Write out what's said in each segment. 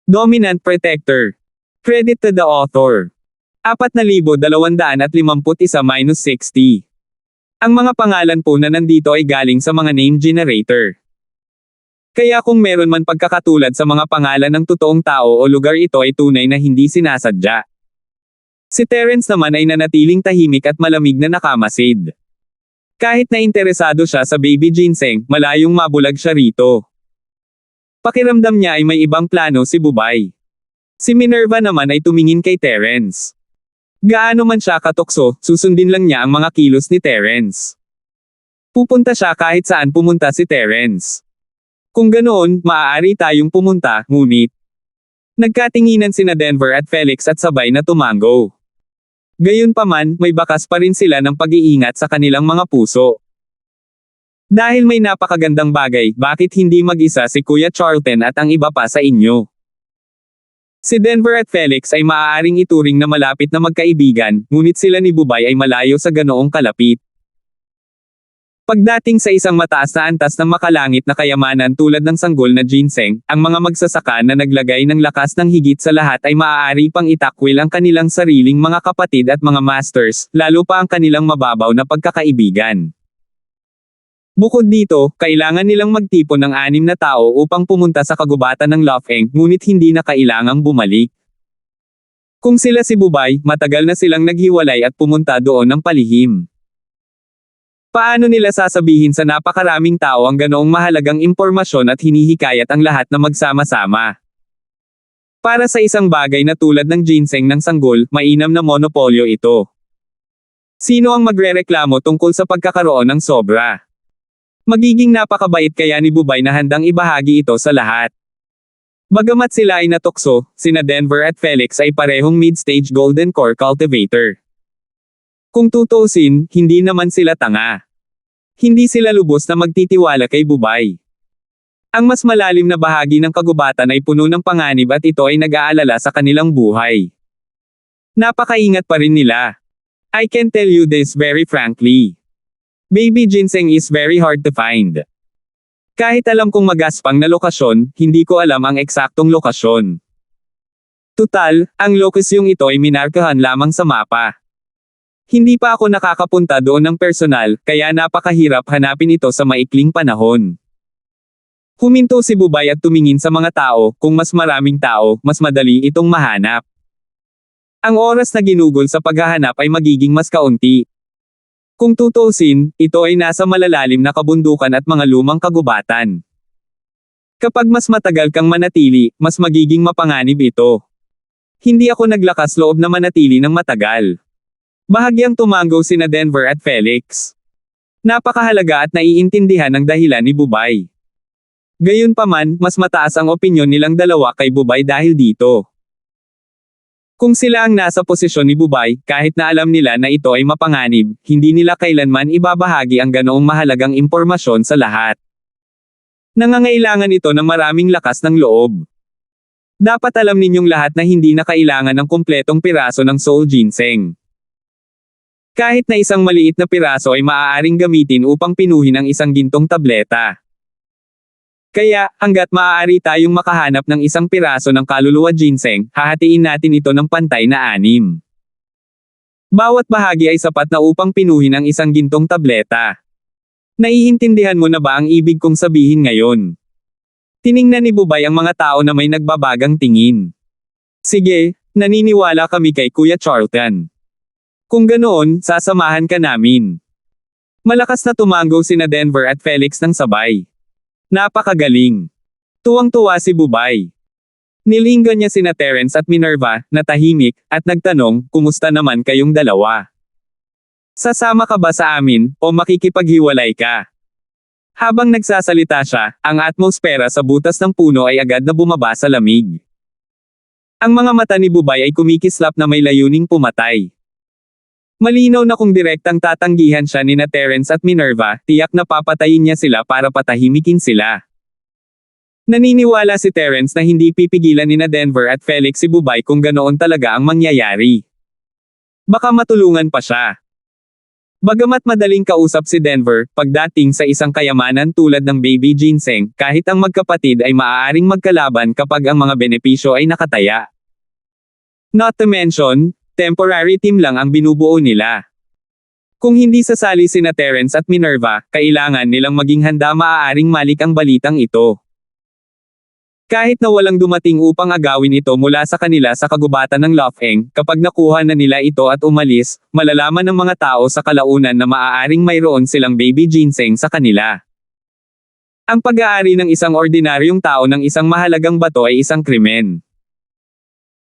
Dominant Protector. Credit to the author. 4,251-60. Ang mga pangalan po na nandito ay galing sa mga name generator. Kaya kung meron man pagkakatulad sa mga pangalan ng totoong tao o lugar, ito ay tunay na hindi sinasadya. Si Terence naman ay nanatiling tahimik at malamig na nakamasid. Kahit na interesado siya sa baby ginseng, malayong mabulag siya rito. Pakiramdam niya ay may ibang plano si Bubay. Si Minerva naman ay tumingin kay Terence. Gaano man siya katukso, susundin lang niya ang mga kilos ni Terence. Pupunta siya kahit saan pumunta si Terence. Kung ganoon, maaari tayong pumunta, ngunit nagkatinginan sina Denver at Felix at sabay na tumango. Gayunpaman, may bakas pa rin sila ng pag-iingat sa kanilang mga puso. Dahil may napakagandang bagay, bakit hindi mag-isa si Kuya Charlton at ang iba pa sa inyo? Si Denver at Felix ay maaaring ituring na malapit na magkaibigan, ngunit sila ni Bubay ay malayo sa ganoong kalapit. Pagdating sa isang mataas na antas ng makalangit na kayamanan tulad ng sanggol na ginseng, ang mga magsasaka na naglagay ng lakas ng higit sa lahat ay maaari pang itakwil ang kanilang sariling mga kapatid at mga masters, lalo pa ang kanilang mababaw na pagkakaibigan. Bukod dito, kailangan nilang magtipon ng 6 na tao upang pumunta sa kagubatan ng Lofeng, ngunit hindi na kailangang bumalik. Kung sila si Bubay, matagal na silang naghiwalay at pumunta doon ng palihim. Paano nila sasabihin sa napakaraming tao ang ganoong mahalagang impormasyon at hinihikayat ang lahat na magsama-sama? Para sa isang bagay na tulad ng ginseng ng sanggol, mainam na monopolyo ito. Sino ang magrereklamo tungkol sa pagkakaroon ng sobra? Magiging napakabait kaya ni Bubay na handang ibahagi ito sa lahat. Bagamat sila ay natukso, sina Denver at Felix ay parehong mid-stage golden core cultivator. Kung tutuusin, hindi naman sila tanga. Hindi sila lubos na magtitiwala kay Bubay. Ang mas malalim na bahagi ng kagubatan ay puno ng panganib at ito ay nag-aalala sa kanilang buhay. Napakaingat pa rin nila. I can tell you this very frankly. Baby ginseng is very hard to find. Kahit alam kong magaspang na lokasyon, hindi ko alam ang eksaktong lokasyon. Tutal, ang lokasyong ito ay minarkahan lamang sa mapa. Hindi pa ako nakakapunta doon ng personal, kaya napakahirap hanapin ito sa maikling panahon. Huminto si Bubay at tumingin sa mga tao, kung mas maraming tao, mas madali itong mahanap. Ang oras na ginugol sa paghahanap ay magiging mas kaunti. Kung tutuusin, ito ay nasa malalalim na kabundukan at mga lumang kagubatan. Kapag mas matagal kang manatili, mas magiging mapanganib ito. Hindi ako naglakas loob na manatili ng matagal. Bahagyang tumango sina Denver at Felix. Napakahalaga at naiintindihan ang dahilan ni Bubay. Gayunpaman, mas mataas ang opinyon nilang dalawa kay Bubay dahil dito. Kung sila ang nasa posisyon ni Bubay, kahit na alam nila na ito ay mapanganib, hindi nila kailanman ibabahagi ang ganoong mahalagang impormasyon sa lahat. Nangangailangan ito ng maraming lakas ng loob. Dapat alam ninyong lahat na hindi na kailangan ng kumpletong piraso ng soul ginseng. Kahit na isang maliit na piraso ay maaaring gamitin upang pinuhin ang isang gintong tableta. Kaya, hanggat maaari tayong makahanap ng isang piraso ng kaluluwa ginseng, hahatiin natin ito ng pantay na 6. Bawat bahagi ay sapat na upang pinuhin ang isang gintong tableta. Naiintindihan mo na ba ang ibig kong sabihin ngayon? Tiningnan ni Bubay ang mga tao na may nagbabagang tingin. Sige, naniniwala kami kay Kuya Charlton. Kung ganoon, sasamahan ka namin. Malakas na tumango sina Denver at Felix ng sabay. Napakagaling. Tuwang-tuwa si Bubay. Nilinggan niya sina Terence at Minerva, na tahimik, at nagtanong, kumusta naman kayong dalawa? Sasama ka ba sa amin, o makikipaghiwalay ka? Habang nagsasalita siya, ang atmosfera sa butas ng puno ay agad na bumaba sa lamig. Ang mga mata ni Bubay ay kumikislap na may layuning pumatay. Malinaw na kung direktang tatanggihan siya nina Terence at Minerva, tiyak na papatayin niya sila para patahimikin sila. Naniniwala si Terence na hindi pipigilan nina Denver at Felix si Bubay kung ganoon talaga ang mangyayari. Baka matulungan pa siya. Bagamat madaling kausap si Denver, pagdating sa isang kayamanan tulad ng baby ginseng, kahit ang magkapatid ay maaaring magkalaban kapag ang mga benepisyo ay nakataya. Not to mention, temporary team lang ang binubuo nila. Kung hindi sasali sina Terence at Minerva, kailangan nilang maging handa maaaring malik ang balitang ito. Kahit na walang dumating upang agawin ito mula sa kanila sa kagubatan ng Lofeng, kapag nakuha na nila ito at umalis, malalaman ng mga tao sa kalaunan na maaaring mayroon silang baby ginseng sa kanila. Ang pag-aari ng isang ordinaryong tao ng isang mahalagang bato ay isang krimen.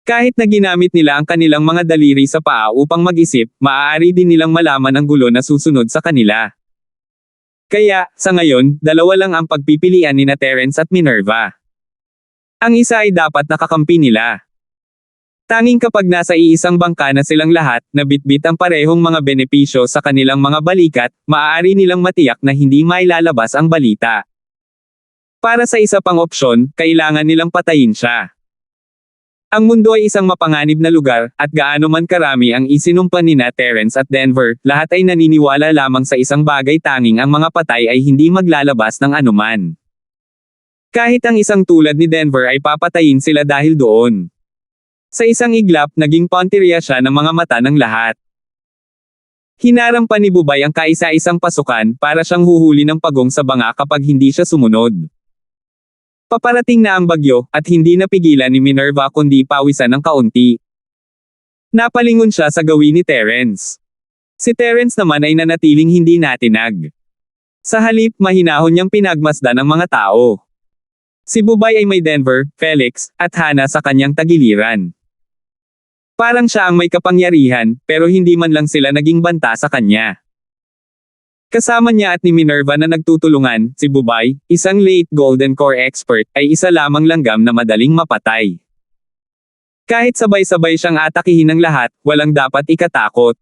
Kahit na ginamit nila ang kanilang mga daliri sa paa upang mag-isip, maaari din nilang malaman ang gulo na susunod sa kanila. Kaya, sa ngayon, dalawa lang ang pagpipilian nina Terence at Minerva. Ang isa ay dapat nakakampi nila. Tanging kapag nasa iisang bangka na silang lahat, na bitbit ang parehong mga benepisyo sa kanilang mga balikat, maaari nilang matiyak na hindi mailalabas ang balita. Para sa isa pang opsyon, kailangan nilang patayin siya. Ang mundo ay isang mapanganib na lugar, at gaano man karami ang isinumpa nina Terence at Denver, lahat ay naniniwala lamang sa isang bagay, tanging ang mga patay ay hindi maglalabas ng anuman. Kahit ang isang tulad ni Denver ay papatayin sila dahil doon. Sa isang iglap, naging punteriya siya ng mga mata ng lahat. Hinarang pa ni Bubay ang kaisa-isang pasukan para siyang huhuli ng pagong sa banga kapag hindi siya sumunod. Paparating na ang bagyo, at hindi napigilan ni Minerva kundi pawisan ng kaunti. Napalingon siya sa gawin ni Terence. Si Terence naman ay nanatiling hindi natinag. Sa halip, mahinahon niyang pinagmasdan ang mga tao. Si Bubay ay may Denver, Felix, at Hannah sa kanyang tagiliran. Parang siya ang may kapangyarihan, pero hindi man lang sila naging banta sa kanya. Kasama niya at ni Minerva na nagtutulungan, si Bubay, isang late Golden Core expert, ay isa lamang langgam na madaling mapatay. Kahit sabay-sabay siyang atakihin ng lahat, walang dapat ikatakot.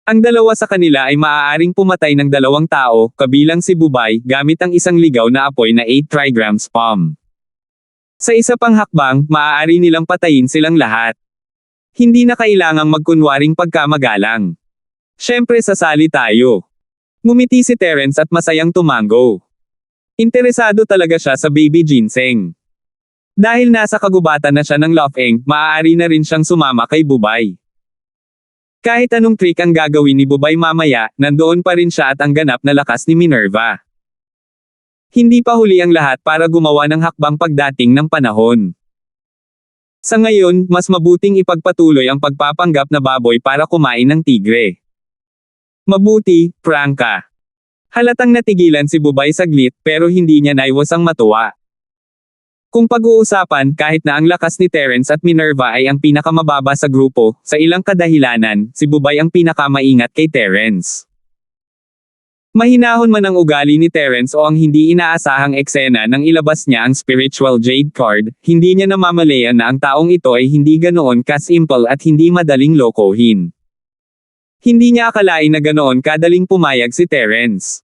Ang dalawa sa kanila ay maaaring pumatay ng dalawang tao, kabilang si Bubay, gamit ang isang ligaw na apoy na 8 trigrams palm. Sa isa pang hakbang, maaari nilang patayin silang lahat. Hindi na kailangang magkunwaring pagkamagalang. Siyempre sasali tayo. Ngumiti si Terence at masayang tumango. Interesado talaga siya sa baby ginseng. Dahil nasa kagubatan na siya ng Lofeng, maaari na rin siyang sumama kay Bubay. Kahit anong trick ang gagawin ni Bubay mamaya, nandoon pa rin siya at ang ganap na lakas ni Minerva. Hindi pa huli ang lahat para gumawa ng hakbang pagdating ng panahon. Sa ngayon, mas mabuting ipagpatuloy ang pagpapanggap na baboy para kumain ng tigre. Mabuti, prangka. Halatang natigilan si Bubay saglit, pero hindi niya naiwasang matuwa. Kung pag-uusapan, kahit na ang lakas ni Terence at Minerva ay ang pinakamababa sa grupo, sa ilang kadahilanan, si Bubay ang pinakamaingat kay Terence. Mahinahon man ang ugali ni Terence o ang hindi inaasahang eksena nang ilabas niya ang spiritual jade card, hindi niya namamalayan na ang taong ito ay hindi ganoon ka-simple at hindi madaling lokohin. Hindi niya akalain na ganoon kadaling pumayag si Terence.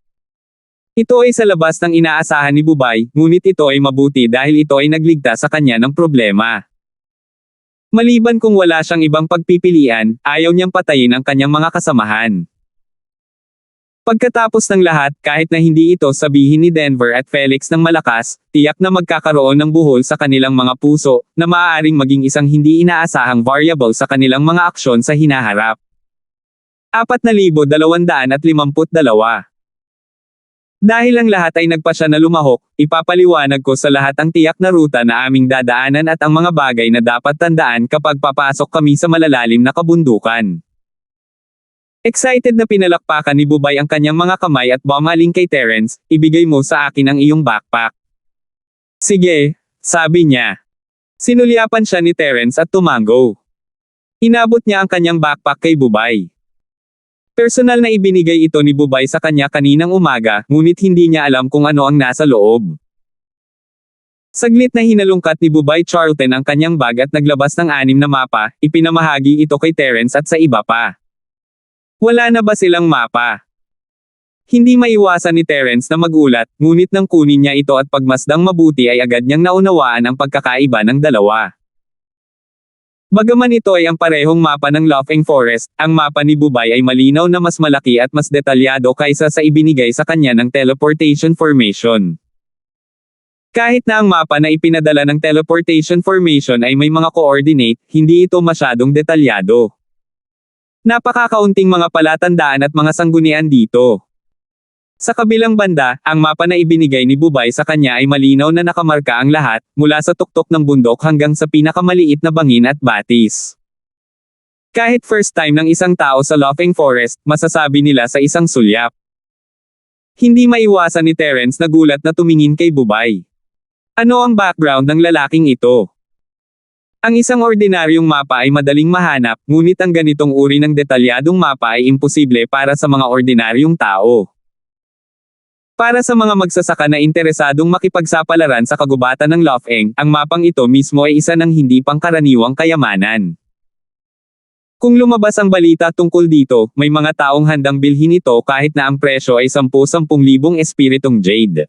Ito ay sa labas ng inaasahan ni Bubay, ngunit ito ay mabuti dahil ito ay nagligtas sa kanya ng problema. Maliban kung wala siyang ibang pagpipilian, ayaw niyang patayin ang kanyang mga kasamahan. Pagkatapos ng lahat, kahit na hindi ito sabihin ni Denver at Felix ng malakas, tiyak na magkakaroon ng buhol sa kanilang mga puso, na maaaring maging isang hindi inaasahang variable sa kanilang mga aksyon sa hinaharap. 4,252 Dahil ang lahat ay nagpasya na lumahok, ipapaliwanag ko sa lahat ang tiyak na ruta na aming dadaanan at ang mga bagay na dapat tandaan kapag papasok kami sa malalalim na kabundukan. Excited na pinalakpakan ni Bubay ang kanyang mga kamay at bumaling kay Terence, ibigay mo sa akin ang iyong backpack. Sige, sabi niya. Sinulyapan siya ni Terence at tumango. Inabot niya ang kanyang backpack kay Bubay. Personal na ibinigay ito ni Bubay sa kanya kaninang umaga, ngunit hindi niya alam kung ano ang nasa loob. Saglit na hinalungkat ni Bubay Charlton ang kanyang bag at naglabas ng 6 na mapa, ipinamahagi ito kay Terence at sa iba pa. Wala na ba silang mapa? Hindi maiwasan ni Terence na magulat, ngunit nang kunin niya ito at pagmasdang mabuti ay agad niyang naunawaan ang pagkakaiba ng dalawa. Bagaman ito ay ang parehong mapa ng Laughing Forest, ang mapa ni Bubay ay malinaw na mas malaki at mas detalyado kaysa sa ibinigay sa kanya ng teleportation formation. Kahit na ang mapa na ipinadala ng teleportation formation ay may mga coordinate, hindi ito masyadong detalyado. Napakakaunting mga palatandaan at mga sanggunian dito. Sa kabilang banda, ang mapa na ibinigay ni Bubay sa kanya ay malinaw na nakamarka ang lahat, mula sa tuktok ng bundok hanggang sa pinakamaliit na bangin at batis. Kahit first time ng isang tao sa Laughing Forest, masasabi nila sa isang sulyap. Hindi maiwasan ni Terence na gulat na tumingin kay Bubay. Ano ang background ng lalaking ito? Ang isang ordinaryong mapa ay madaling mahanap, ngunit ang ganitong uri ng detalyadong mapa ay imposible para sa mga ordinaryong tao. Para sa mga magsasaka na interesadong makipagsapalaran sa kagubatan ng Laughing, ang mapang ito mismo ay isa ng hindi pangkaraniwang kayamanan. Kung lumabas ang balita tungkol dito, may mga taong handang bilhin ito kahit na ang presyo ay 10,000 espiritong jade.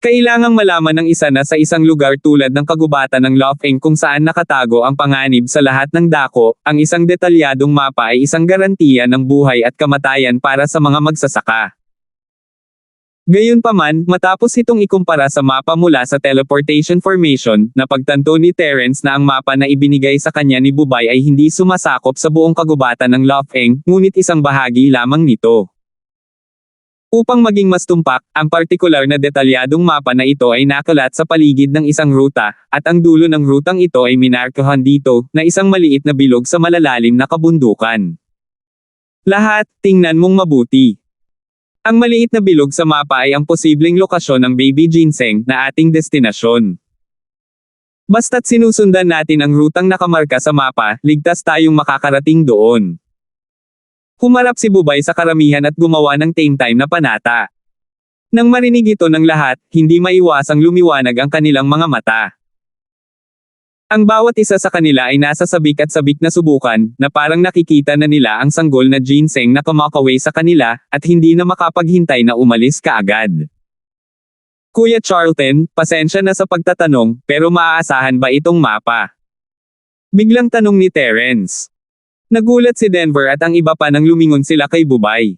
Kailangang malaman ng isa na sa isang lugar tulad ng kagubatan ng Laughing kung saan nakatago ang panganib sa lahat ng dako, ang isang detalyadong mapa ay isang garantiya ng buhay at kamatayan para sa mga magsasaka. Gayunpaman, matapos itong ikumpara sa mapa mula sa teleportation formation, napagtanto ni Terence na ang mapa na ibinigay sa kanya ni Bubay ay hindi sumasakop sa buong kagubatan ng Laughing, ngunit isang bahagi lamang nito. Upang maging mas tumpak, ang partikular na detalyadong mapa na ito ay nakalat sa paligid ng isang ruta, at ang dulo ng rutang ito ay minarkahan dito, na isang maliit na bilog sa malalalim na kabundukan. Lahat, tingnan mong mabuti. Ang maliit na bilog sa mapa ay ang posibleng lokasyon ng Baby Ginseng na ating destinasyon. Basta't sinusundan natin ang rutang nakamarka sa mapa, ligtas tayong makakarating doon. Humarap si Bubay sa karamihan at gumawa ng tame time na panata. Nang marinig ito ng lahat, hindi maiwasang lumiwanag ang kanilang mga mata. Ang bawat isa sa kanila ay nasa sabik at sabik na subukan, na parang nakikita na nila ang sanggol na ginseng na kumakaway sa kanila, at hindi na makapaghintay na umalis kaagad. Kuya Charlton, pasensya na sa pagtatanong, pero maaasahan ba itong mapa? Biglang tanong ni Terence. Nagulat si Denver at ang iba pa nang lumingon sila kay Bubay.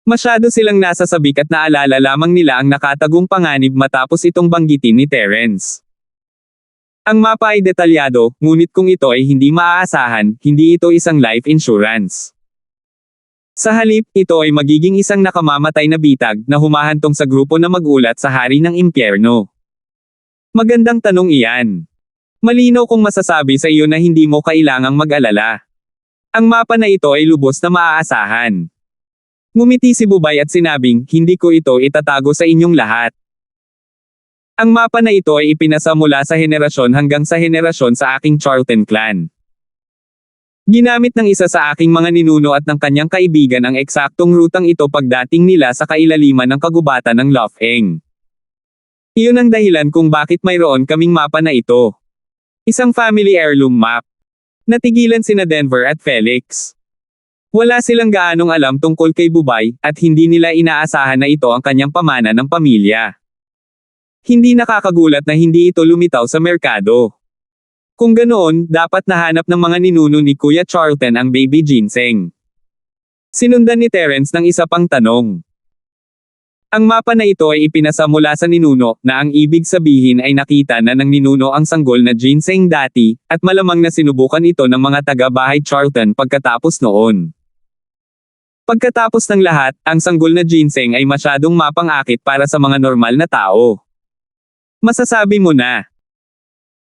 Masyado silang nasa sabik at naalala lamang nila ang nakatagong panganib matapos itong banggitin ni Terence. Ang mapa ay detalyado, ngunit kung ito ay hindi maaasahan, hindi ito isang life insurance. Sa halip, ito ay magiging isang nakamamatay na bitag na humahantong sa grupo na magulat sa hari ng impyerno. Magandang tanong iyan. Malinaw kong masasabi sa iyo na hindi mo kailangang mag-alala. Ang mapa na ito ay lubos na maaasahan. Ngumiti si Bubay at sinabing, hindi ko ito itatago sa inyong lahat. Ang mapa na ito ay ipinasa mula sa henerasyon hanggang sa henerasyon sa aking Charlton clan. Ginamit ng isa sa aking mga ninuno at ng kanyang kaibigan ang eksaktong rutang ito pagdating nila sa kailaliman ng kagubatan ng Laughing. Iyon ang dahilan kung bakit mayroon kaming mapa na ito. Isang family heirloom map. Natigilan sina Denver at Felix. Wala silang gaanong alam tungkol kay Bubay, at hindi nila inaasahan na ito ang kanyang pamana ng pamilya. Hindi nakakagulat na hindi ito lumitaw sa merkado. Kung ganoon, dapat nahanap ng mga ninuno ni Kuya Charlton ang Baby Ginseng. Sinundan ni Terence ng isa pang tanong. Ang mapa na ito ay ipinasa mula sa ninuno, na ang ibig sabihin ay nakita na ng ninuno ang sanggol na ginseng dati, at malamang na sinubukan ito ng mga taga-bahay Charlton pagkatapos noon. Pagkatapos ng lahat, ang sanggol na ginseng ay masyadong mapang-akit para sa mga normal na tao. Masasabi mo na.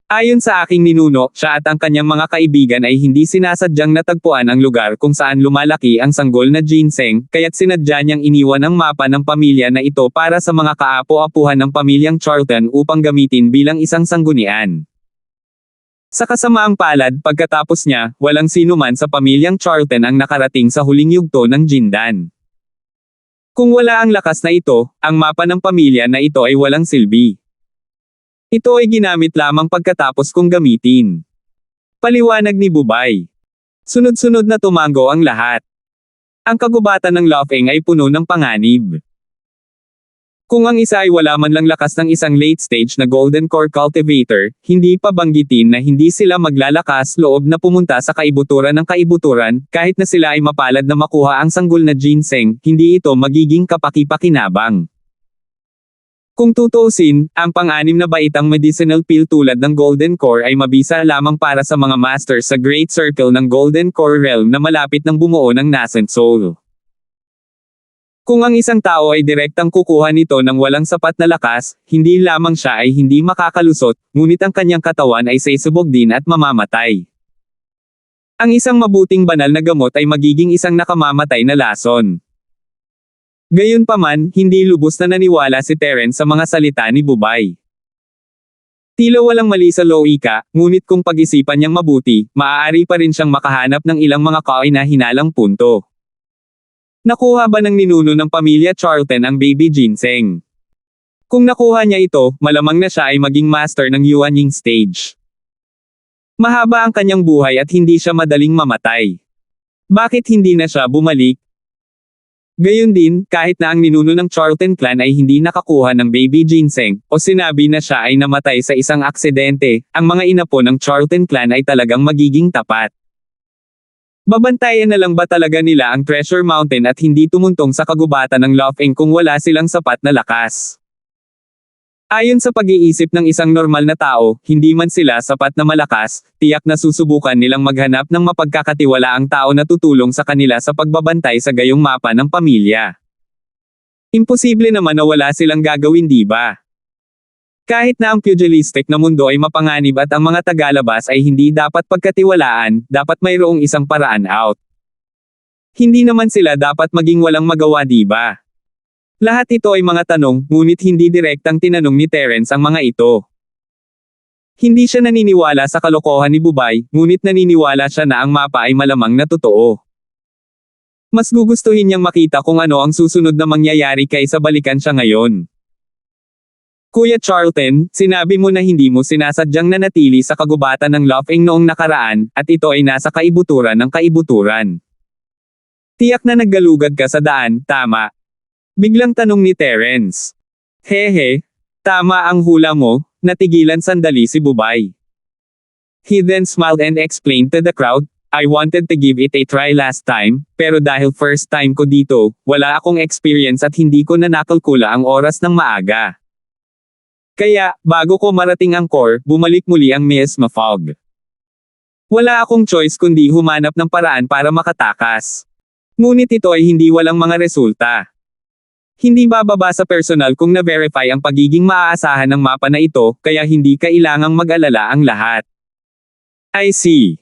Ayon sa aking ninuno, siya at ang kanyang mga kaibigan ay hindi sinasadyang natagpuan ang lugar kung saan lumalaki ang sanggol na ginseng, kaya't sinadya niyang iniwan ang mapa ng pamilya na ito para sa mga kaapo-apuhan ng pamilyang Charlton upang gamitin bilang isang sanggunian. Sa kasamaang palad, pagkatapos niya, walang sinuman sa pamilyang Charlton ang nakarating sa huling yugto ng Jindan. Kung wala ang lakas na ito, ang mapa ng pamilya na ito ay walang silbi. Ito ay ginamit lamang pagkatapos kong gamitin. Paliwanag ni Bubay. Sunod-sunod na tumango ang lahat. Ang kagubatan ng Laughing ay puno ng panganib. Kung ang isa ay wala man lang lakas ng isang late-stage na Golden Core Cultivator, hindi pa banggitin na hindi sila maglalakas loob na pumunta sa kaibuturan ng kaibuturan, kahit na sila ay mapalad na makuha ang sanggol na ginseng, hindi ito magiging kapaki-pakinabang. Kung tutuusin, ang pang-anim na baitang medicinal pill tulad ng Golden Core ay mabisa lamang para sa mga master sa Great Circle ng Golden Core Realm na malapit ng bumuo ng Nascent Soul. Kung ang isang tao ay direktang kukuha nito ng walang sapat na lakas, hindi lamang siya ay hindi makakalusot, ngunit ang kanyang katawan ay sasabog din at mamamatay. Ang isang mabuting banal na gamot ay magiging isang nakamamatay na lason. Gayunpaman, hindi lubos na naniwala si Terence sa mga salita ni Bubay. Tila walang mali sa logika, ngunit kung pag-isipan niyang mabuti, maaari pa rin siyang makahanap ng ilang mga kahinahinalang punto. Nakuha ba ng ninuno ng pamilya Charlton ang baby ginseng? Kung nakuha niya ito, malamang na siya ay maging master ng Yuanying stage. Mahaba ang kanyang buhay at hindi siya madaling mamatay. Bakit hindi na siya bumalik? Gayon din, kahit na ang ninuno ng Charlton clan ay hindi nakakuha ng baby ginseng, o sinabi na siya ay namatay sa isang aksidente, ang mga inapo ng Charlton clan ay talagang magiging tapat. Babantayan na lang ba talaga nila ang Treasure Mountain at hindi tumuntong sa kagubatan ng Lofeng kung wala silang sapat na lakas? Ayon sa pag-iisip ng isang normal na tao, hindi man sila sapat na malakas, tiyak na susubukan nilang maghanap ng mapagkakatiwalaang tao na tutulong sa kanila sa pagbabantay sa gayong mapa ng pamilya. Imposible naman na wala silang gagawin, di ba? Kahit na ang pugilistic na mundo ay mapanganib at ang mga tagalabas ay hindi dapat pagkatiwalaan, dapat mayroong isang paraan out. Hindi naman sila dapat maging walang magawa, di ba? Lahat ito ay mga tanong, ngunit hindi direktang tinanong ni Terence ang mga ito. Hindi siya naniniwala sa kalokohan ni Bubay, ngunit naniniwala siya na ang mapa ay malamang na totoo. Mas gugustuhin niyang makita kung ano ang susunod na mangyayari kaysa balikan siya ngayon. Kuya Charlton, sinabi mo na hindi mo sinasadyang nanatili sa kagubatan ng Lofeng noong nakaraan, at ito ay nasa kaibuturan ng kaibuturan. Tiyak na naggalugad ka sa daan, tama? Biglang tanong ni Terence. Hehe, tama ang hula mo, natigilan sandali si Bubay. He then smiled and explained to the crowd, I wanted to give it a try last time, pero dahil first time ko dito, wala akong experience at hindi ko na nakalkula ang oras ng maaga. Kaya, bago ko marating ang core, bumalik muli ang Miss Mafog. Wala akong choice kundi humanap ng paraan para makatakas. Ngunit ito ay hindi walang mga resulta. Hindi bababa sa personal kung na-verify ang pagiging maaasahan ng mapa na ito, kaya hindi kailangang mag-alala ang lahat. I see.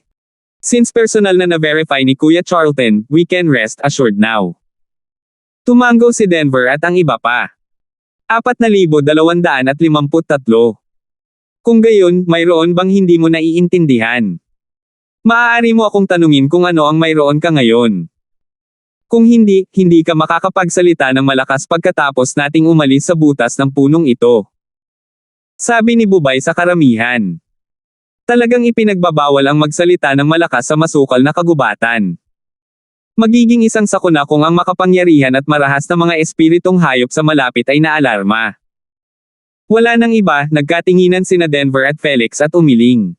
Since personal na na-verify ni Kuya Charlton, we can rest assured now. Tumango si Denver at ang iba pa. 4,253. Kung gayon, mayroon bang hindi mo naiintindihan? Maaari mo akong tanungin kung ano ang mayroon ka ngayon. Kung hindi, hindi ka makakapagsalita ng malakas pagkatapos nating umalis sa butas ng punong ito. Sabi ni Bubay sa karamihan. Talagang ipinagbabawal ang magsalita ng malakas sa masukal na kagubatan. Magiging isang sakuna kung ang makapangyarihan at marahas na mga espiritong hayop sa malapit ay naalarma. Wala nang iba, nagkatinginan sina Denver at Felix at umiling.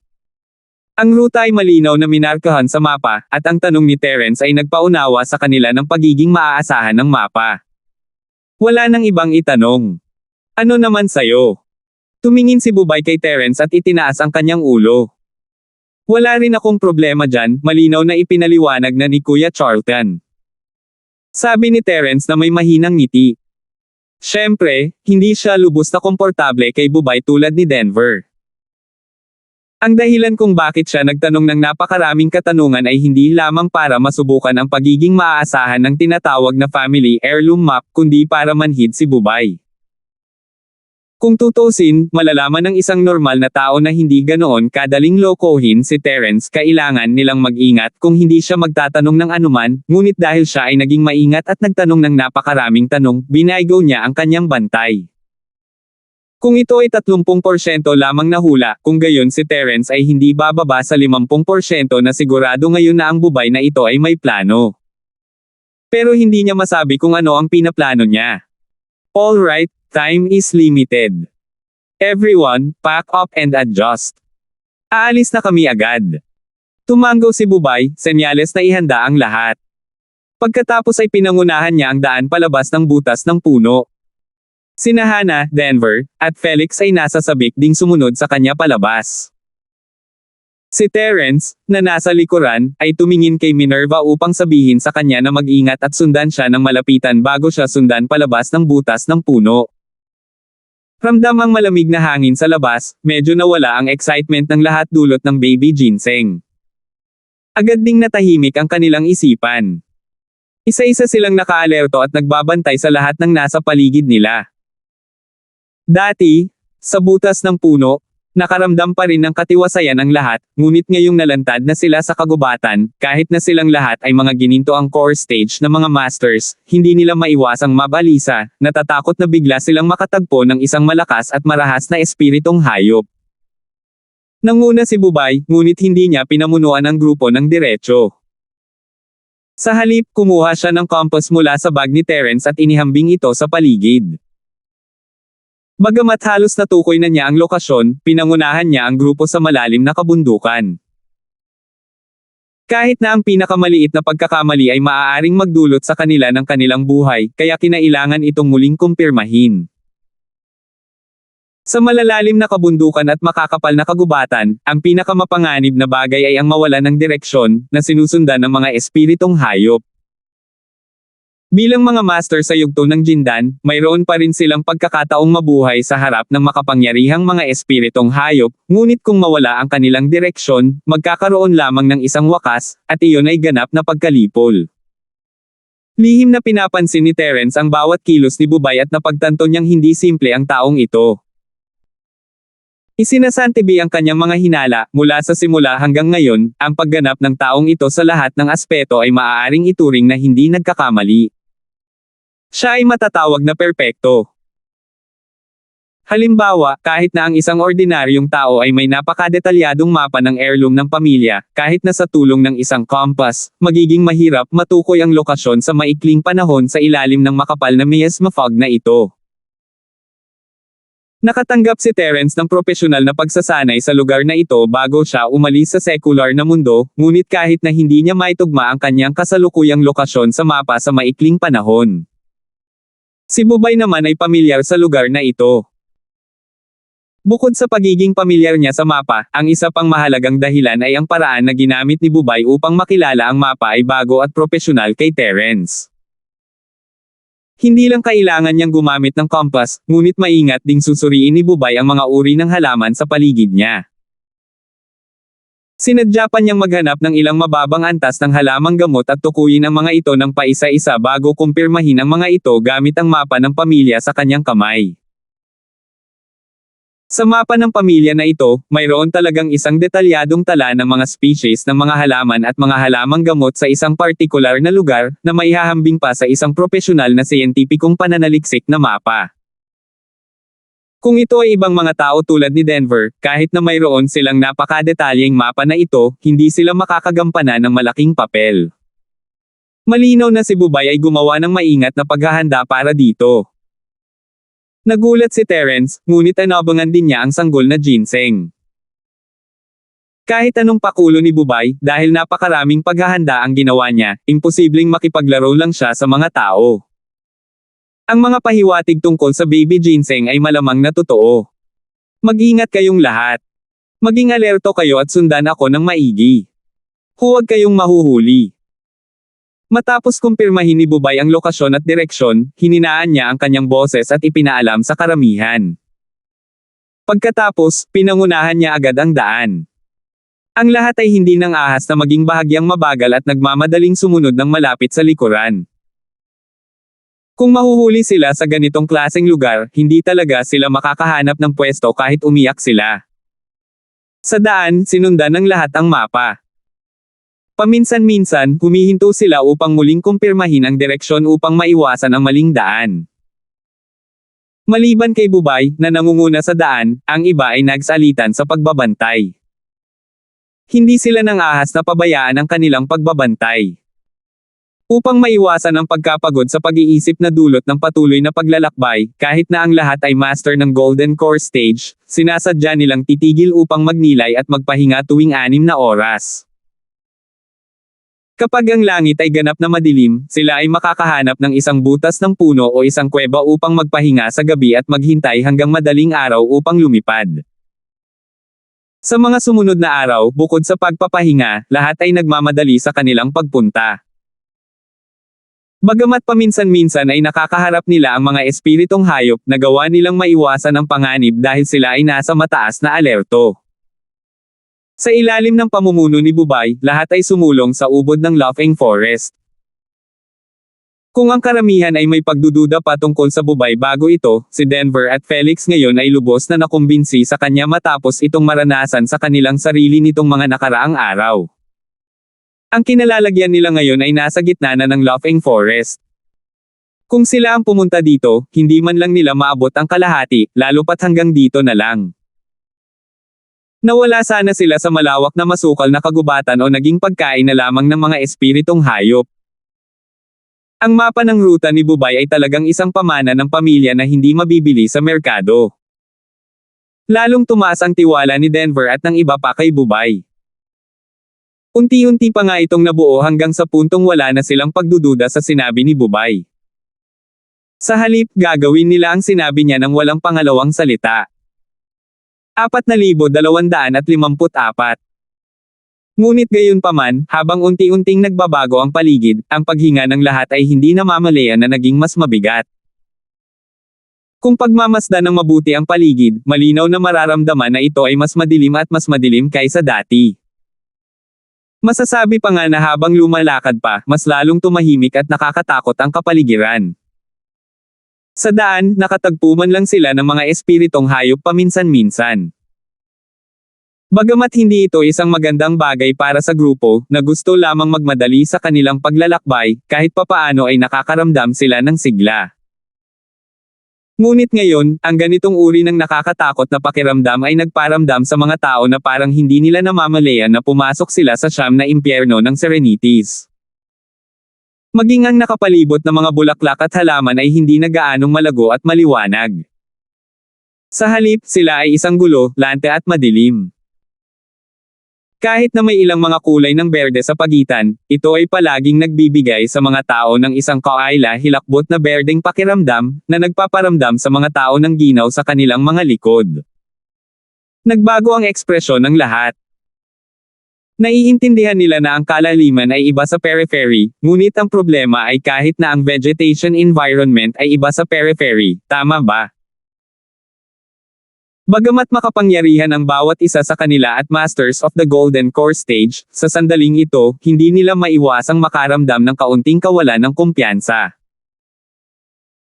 Ang ruta ay malinaw na minarkahan sa mapa, at ang tanong ni Terence ay nagpaunawa sa kanila ng pagiging maaasahan ng mapa. Wala nang ibang itanong. Ano naman sayo? Tumingin si Bubay kay Terence at itinaas ang kanyang ulo. Wala rin akong problema dyan, malinaw na ipinaliwanag na ni Kuya Charlton. Sabi ni Terence na may mahinang ngiti. Siyempre, hindi siya lubos na komportable kay Bubay tulad ni Denver. Ang dahilan kung bakit siya nagtanong ng napakaraming katanungan ay hindi lamang para masubukan ang pagiging maaasahan ng tinatawag na family heirloom map, kundi para manhid si Bubay. Kung tutusin, malalaman ng isang normal na tao na hindi ganoon kadaling lokohin si Terence, kailangan nilang mag-ingat kung hindi siya magtatanong ng anuman, ngunit dahil siya ay naging maingat at nagtanong ng napakaraming tanong, binaygo niya ang kanyang bantay. Kung ito ay 30% lamang na hula, kung gayon si Terence ay hindi bababa sa 50% na sigurado ngayon na ang Bubay na ito ay may plano. Pero hindi niya masabi kung ano ang pinaplano niya. Alright, time is limited. Everyone, pack up and adjust. Aalis na kami agad. Tumango si Bubay, senyales na ihanda ang lahat. Pagkatapos ay pinangunahan niya ang daan palabas ng butas ng puno. Sina Hannah, Denver, at Felix ay nasa sabik ding sumunod sa kanya palabas. Si Terence, na nasa likuran, ay tumingin kay Minerva upang sabihin sa kanya na mag-ingat at sundan siya ng malapitan bago siya sundan palabas ng butas ng puno. Ramdam ang malamig na hangin sa labas, medyo nawala ang excitement ng lahat dulot ng baby ginseng. Agad ding natahimik ang kanilang isipan. Isa-isa silang nakaalerto at nagbabantay sa lahat ng nasa paligid nila. Dati, sa butas ng puno, nakaramdam pa rin ng katiwasayan ang lahat, ngunit ngayong nalantad na sila sa kagubatan, kahit na silang lahat ay mga gininto ang core stage na mga masters, hindi nila maiwasang mabalisa, natatakot na bigla silang makatagpo ng isang malakas at marahas na espiritong hayop. Nanguna si Bubay, ngunit hindi niya pinamunuan ang grupo ng diretso. Sa halip, kumuha siya ng compass mula sa bag ni Terence at inihambing ito sa paligid. Bagamat halos natukoy na niya ang lokasyon, pinangunahan niya ang grupo sa malalim na kabundukan. Kahit na ang pinakamaliit na pagkakamali ay maaaring magdulot sa kanila ng kanilang buhay, kaya kinailangan itong muling kumpirmahin. Sa malalalim na kabundukan at makakapal na kagubatan, ang pinakamapanganib na bagay ay ang mawalan ng direksyon, na sinusundan ng mga espiritong hayop. Bilang mga master sa yugto ng Jindan, mayroon pa rin silang pagkakataong mabuhay sa harap ng makapangyarihang mga espiritong hayop, ngunit kung mawala ang kanilang direksyon, magkakaroon lamang ng isang wakas, at iyon ay ganap na pagkalipol. Lihim na pinapansin ni Terence ang bawat kilos ni Bubay at napagtanto niyang hindi simple ang taong ito. Isinasantibi ang kanyang mga hinala, mula sa simula hanggang ngayon, ang pagganap ng taong ito sa lahat ng aspeto ay maaaring ituring na hindi nagkakamali. Siya ay matatawag na perpekto. Halimbawa, kahit na ang isang ordinaryong tao ay may napakadetalyadong mapa ng heirloom ng pamilya, kahit na sa tulong ng isang compass, magiging mahirap matukoy ang lokasyon sa maikling panahon sa ilalim ng makapal na miasma fog na ito. Nakatanggap si Terence ng propesyonal na pagsasanay sa lugar na ito bago siya umalis sa sekular na mundo, ngunit kahit na hindi niya maitugma ang kanyang kasalukuyang lokasyon sa mapa sa maikling panahon. Si Bubay naman ay pamilyar sa lugar na ito. Bukod sa pagiging pamilyar niya sa mapa, ang isa pang mahalagang dahilan ay ang paraan na ginamit ni Bubay upang makilala ang mapa ay bago at propesyonal kay Terence. Hindi lang kailangan niyang gumamit ng compass, ngunit maingat ding susuriin ni Bubay ang mga uri ng halaman sa paligid niya. Sinadya pa niyang maghanap ng ilang mababang antas ng halamang gamot at tukuyin ang mga ito ng paisa-isa bago kumpirmahin ang mga ito gamit ang mapa ng pamilya sa kanyang kamay. Sa mapa ng pamilya na ito, mayroon talagang isang detalyadong tala ng mga species ng mga halaman at mga halamang gamot sa isang partikular na lugar, na maihahambing pa sa isang propesyonal na siyentipikong pananaliksik na mapa. Kung ito ay ibang mga tao tulad ni Denver, kahit na mayroon silang napakadetalyeng mapa na ito, hindi sila makakagampanan ng malaking papel. Malinaw na si Bubay ay gumawa ng maingat na paghahanda para dito. Nagulat si Terence, ngunit inabangan din niya ang sanggol na ginseng. Kahit anong pakulo ni Bubay, dahil napakaraming paghahanda ang ginawa niya, imposibleng makipaglaro lang siya sa mga tao. Ang mga pahiwatig tungkol sa baby ginseng ay malamang na totoo. Mag-ingat kayong lahat. Maging alerto kayo at sundan ako ng maigi. Huwag kayong mahuhuli. Matapos kumpirmahin ni Bubay ang lokasyon at direksyon, hininaan niya ang kanyang boses at ipinaalam sa karamihan. Pagkatapos, pinangunahan niya agad ang daan. Ang lahat ay hindi nang ahas na maging bahagyang mabagal at nagmamadaling sumunod ng malapit sa likuran. Kung mahuhuli sila sa ganitong klaseng lugar, hindi talaga sila makakahanap ng pwesto kahit umiyak sila. Sa daan, sinundan ng lahat ang mapa. Paminsan-minsan, humihinto sila upang muling kumpirmahin ang direksyon upang maiwasan ang maling daan. Maliban kay Bubay, na nangunguna sa daan, ang iba ay nagsalitan sa pagbabantay. Hindi sila nang ahas na pabayaan ang kanilang pagbabantay. Upang maiwasan ang pagkapagod sa pag-iisip na dulot ng patuloy na paglalakbay, kahit na ang lahat ay master ng Golden Core Stage, sinasadya nilang titigil upang magnilay at magpahinga tuwing 6 na oras. Kapag ang langit ay ganap na madilim, sila ay makakahanap ng isang butas ng puno o isang kuweba upang magpahinga sa gabi at maghintay hanggang madaling araw upang lumipad. Sa mga sumunod na araw, bukod sa pagpapahinga, lahat ay nagmamadali sa kanilang pagpunta. Bagamat paminsan-minsan ay nakakaharap nila ang mga espiritong hayop, nagawa nilang maiwasan ang panganib dahil sila ay nasa mataas na alerto. Sa ilalim ng pamumuno ni Bubay, lahat ay sumulong sa ubod ng Laughing Forest. Kung ang karamihan ay may pagdududa patungkol sa Bubay bago ito, si Denver at Felix ngayon ay lubos na nakumbinsi sa kanya matapos itong maranasan sa kanilang sarili nitong mga nakaraang araw. Ang kinalalagyan nila ngayon ay nasa gitna na ng Laughing Forest. Kung sila ang pumunta dito, hindi man lang nila maabot ang kalahati, lalo pat hanggang dito na lang. Nawala sana sila sa malawak na masukal na kagubatan o naging pagkain na lamang ng mga espiritong hayop. Ang mapa ng ruta ni Bubay ay talagang isang pamana ng pamilya na hindi mabibili sa merkado. Lalong tumaas ang tiwala ni Denver at ng iba pa kay Bubay. Unti-unti pa nga itong nabuo hanggang sa puntong wala na silang pagdududa sa sinabi ni Bubay. Sa halip, gagawin nila ang sinabi niya ng walang pangalawang salita. 4,254. Ngunit gayunpaman, habang unti-unting nagbabago ang paligid, ang paghinga ng lahat ay hindi namamalayan na naging mas mabigat. Kung pagmamasdan ng mabuti ang paligid, malinaw na mararamdaman na ito ay mas madilim at mas madilim kaysa dati. Masasabi pa nga na habang lumalakad pa, mas lalong tumahimik at nakakatakot ang kapaligiran. Sa daan, nakatagpo man lang sila ng mga espiritong hayop paminsan-minsan. Bagamat hindi ito isang magandang bagay para sa grupo, na gusto lamang magmadali sa kanilang paglalakbay, kahit papaano ay nakakaramdam sila ng sigla. Ngunit ngayon, ang ganitong uri ng nakakatakot na pakiramdam ay nagparamdam sa mga tao na parang hindi nila namamalayan na pumasok sila sa siyam na impyerno ng Serenities. Maging ang nakapalibot na mga bulaklak at halaman ay hindi na gaanong malago at maliwanag. Sa halip, sila ay isang gulo, lante at madilim. Kahit na may ilang mga kulay ng berde sa pagitan, ito ay palaging nagbibigay sa mga tao ng isang kaayla-hilakbot na berdeng pakiramdam, na nagpaparamdam sa mga tao ng ginaw sa kanilang mga likod. Nagbago ang ekspresyon ng lahat. Naiintindihan nila na ang kalaliman ay iba sa periphery, ngunit ang problema ay kahit na ang vegetation environment ay iba sa periphery, tama ba? Bagamat makapangyarihan ang bawat isa sa kanila at Masters of the Golden Core Stage, sa sandaling ito, hindi nila maiwasang makaramdam ng kaunting kawalan ng kumpiyansa.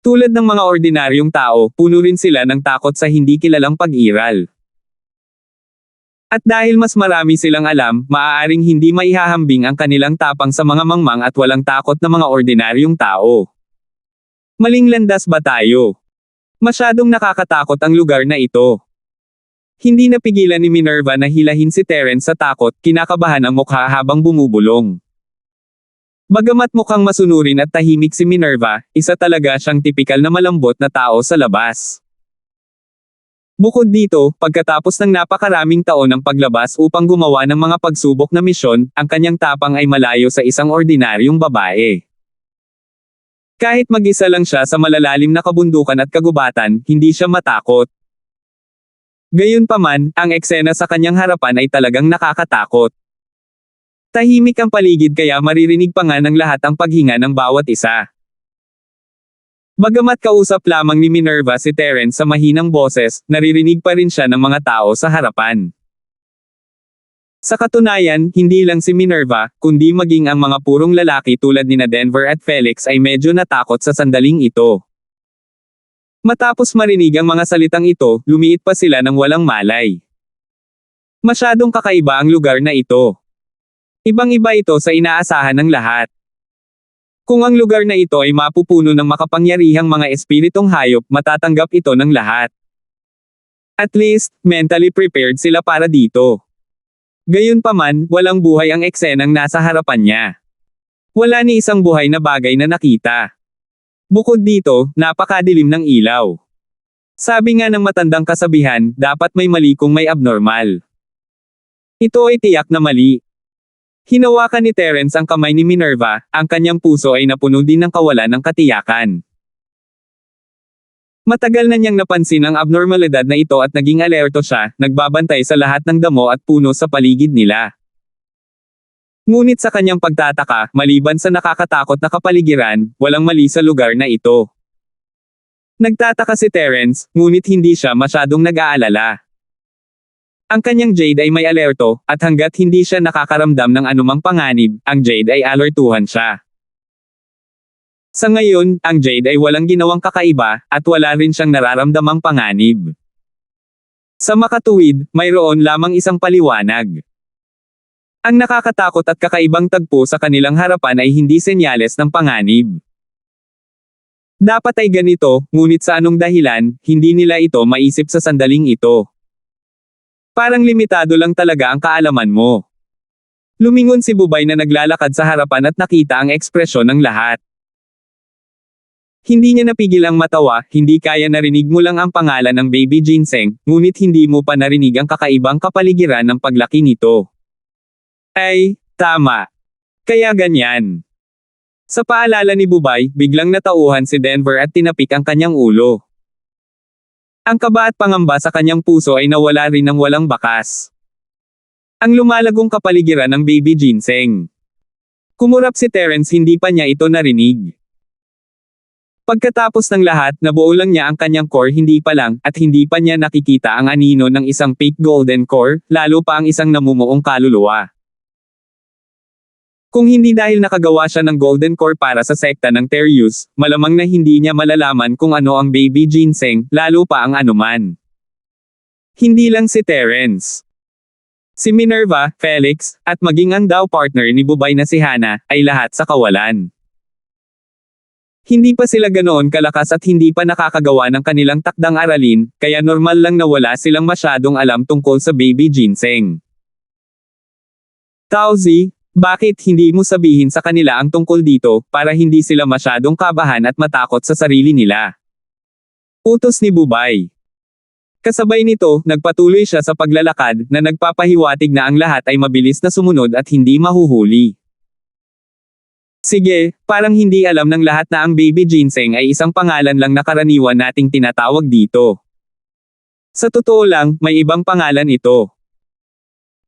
Tulad ng mga ordinaryong tao, puno rin sila ng takot sa hindi kilalang pag-iral. At dahil mas marami silang alam, maaaring hindi maihahambing ang kanilang tapang sa mga mangmang at walang takot na mga ordinaryong tao. Maling landas ba tayo? Masyadong nakakatakot ang lugar na ito. Hindi napigilan ni Minerva na hilahin si Terence sa takot, kinakabahan ang mukha habang bumubulong. Bagamat mukhang masunurin at tahimik si Minerva, isa talaga siyang tipikal na malambot na tao sa labas. Bukod dito, pagkatapos ng napakaraming taon ng paglabas upang gumawa ng mga pagsubok na misyon, ang kanyang tapang ay malayo sa isang ordinaryong babae. Kahit mag-isa lang siya sa malalalim na kabundukan at kagubatan, hindi siya matakot. Gayunpaman, ang eksena sa kanyang harapan ay talagang nakakatakot. Tahimik ang paligid kaya maririnig pa nga ng lahat ang paghinga ng bawat isa. Bagamat kausap lamang ni Minerva si Terence sa mahinang boses, naririnig pa rin siya ng mga tao sa harapan. Sa katunayan, hindi lang si Minerva, kundi maging ang mga purong lalaki tulad nina Denver at Felix ay medyo natakot sa sandaling ito. Matapos marinig ang mga salitang ito, lumiit pa sila ng walang malay. Masyadong kakaiba ang lugar na ito. Ibang-iba ito sa inaasahan ng lahat. Kung ang lugar na ito ay mapupuno ng makapangyarihang mga espiritong hayop, matatanggap ito ng lahat. At least, mentally prepared sila para dito. Gayunpaman, walang buhay ang eksenang nasa harapan niya. Wala ni isang buhay na bagay na nakita. Bukod dito, napakadilim ng ilaw. Sabi nga ng matandang kasabihan, dapat may mali kung may abnormal. Ito ay tiyak na mali. Hinawakan ni Terence ang kamay ni Minerva, ang kanyang puso ay napuno din ng kawalan ng katiyakan. Matagal na niyang napansin ang abnormalidad na ito at naging alerto siya, nagbabantay sa lahat ng damo at puno sa paligid nila. Ngunit sa kanyang pagtataka, maliban sa nakakatakot na kapaligiran, walang mali sa lugar na ito. Nagtataka si Terence, ngunit hindi siya masyadong nag-aalala. Ang kanyang Jade ay may alerto, at hanggat hindi siya nakakaramdam ng anumang panganib, ang Jade ay alertuhan siya. Sa ngayon, ang Jade ay walang ginawang kakaiba, at wala rin siyang nararamdamang panganib. Sa makatuwid, mayroon lamang isang paliwanag. Ang nakakatakot at kakaibang tagpo sa kanilang harapan ay hindi senyales ng panganib. Dapat ay ganito, ngunit sa anong dahilan, hindi nila ito maisip sa sandaling ito. Parang limitado lang talaga ang kaalaman mo. Lumingon si Bubay na naglalakad sa harapan at nakita ang ekspresyon ng lahat. Hindi niya napigil ang matawa, hindi kaya narinig mo lang ang pangalan ng baby ginseng, ngunit hindi mo pa narinig ang kakaibang kapaligiran ng paglaki nito. Ay, tama. Kaya ganyan. Sa paalala ni Bubay, biglang natauhan si Denver at tinapik ang kanyang ulo. Ang kaba at pangamba sa kanyang puso ay nawala rin ng walang bakas. Ang lumalagong kapaligiran ng baby ginseng. Kumurap si Terence, hindi pa niya ito narinig. Pagkatapos ng lahat, nabuo lang niya ang kanyang core, hindi pa lang, at hindi pa niya nakikita ang anino ng isang fake golden core, lalo pa ang isang namumuong kaluluwa. Kung hindi dahil nakagawa siya ng golden core para sa sekta ng Terius, malamang na hindi niya malalaman kung ano ang baby ginseng, lalo pa ang anuman. Hindi lang si Terence. Si Minerva, Felix, at maging ang daw partner ni Bubay na si Hannah, ay lahat sa kawalan. Hindi pa sila ganoon kalakas at hindi pa nakakagawa ng kanilang takdang aralin, kaya normal lang na wala silang masyadong alam tungkol sa baby ginseng. Tauzi, bakit hindi mo sabihin sa kanila ang tungkol dito, para hindi sila masyadong kabahan at matakot sa sarili nila? Utos ni Bubay. Kasabay nito, nagpatuloy siya sa paglalakad, na nagpapahiwatig na ang lahat ay mabilis na sumunod at hindi mahuhuli. Sige, parang hindi alam ng lahat na ang baby ginseng ay isang pangalan lang na karaniwan nating tinatawag dito. Sa totoo lang, may ibang pangalan ito.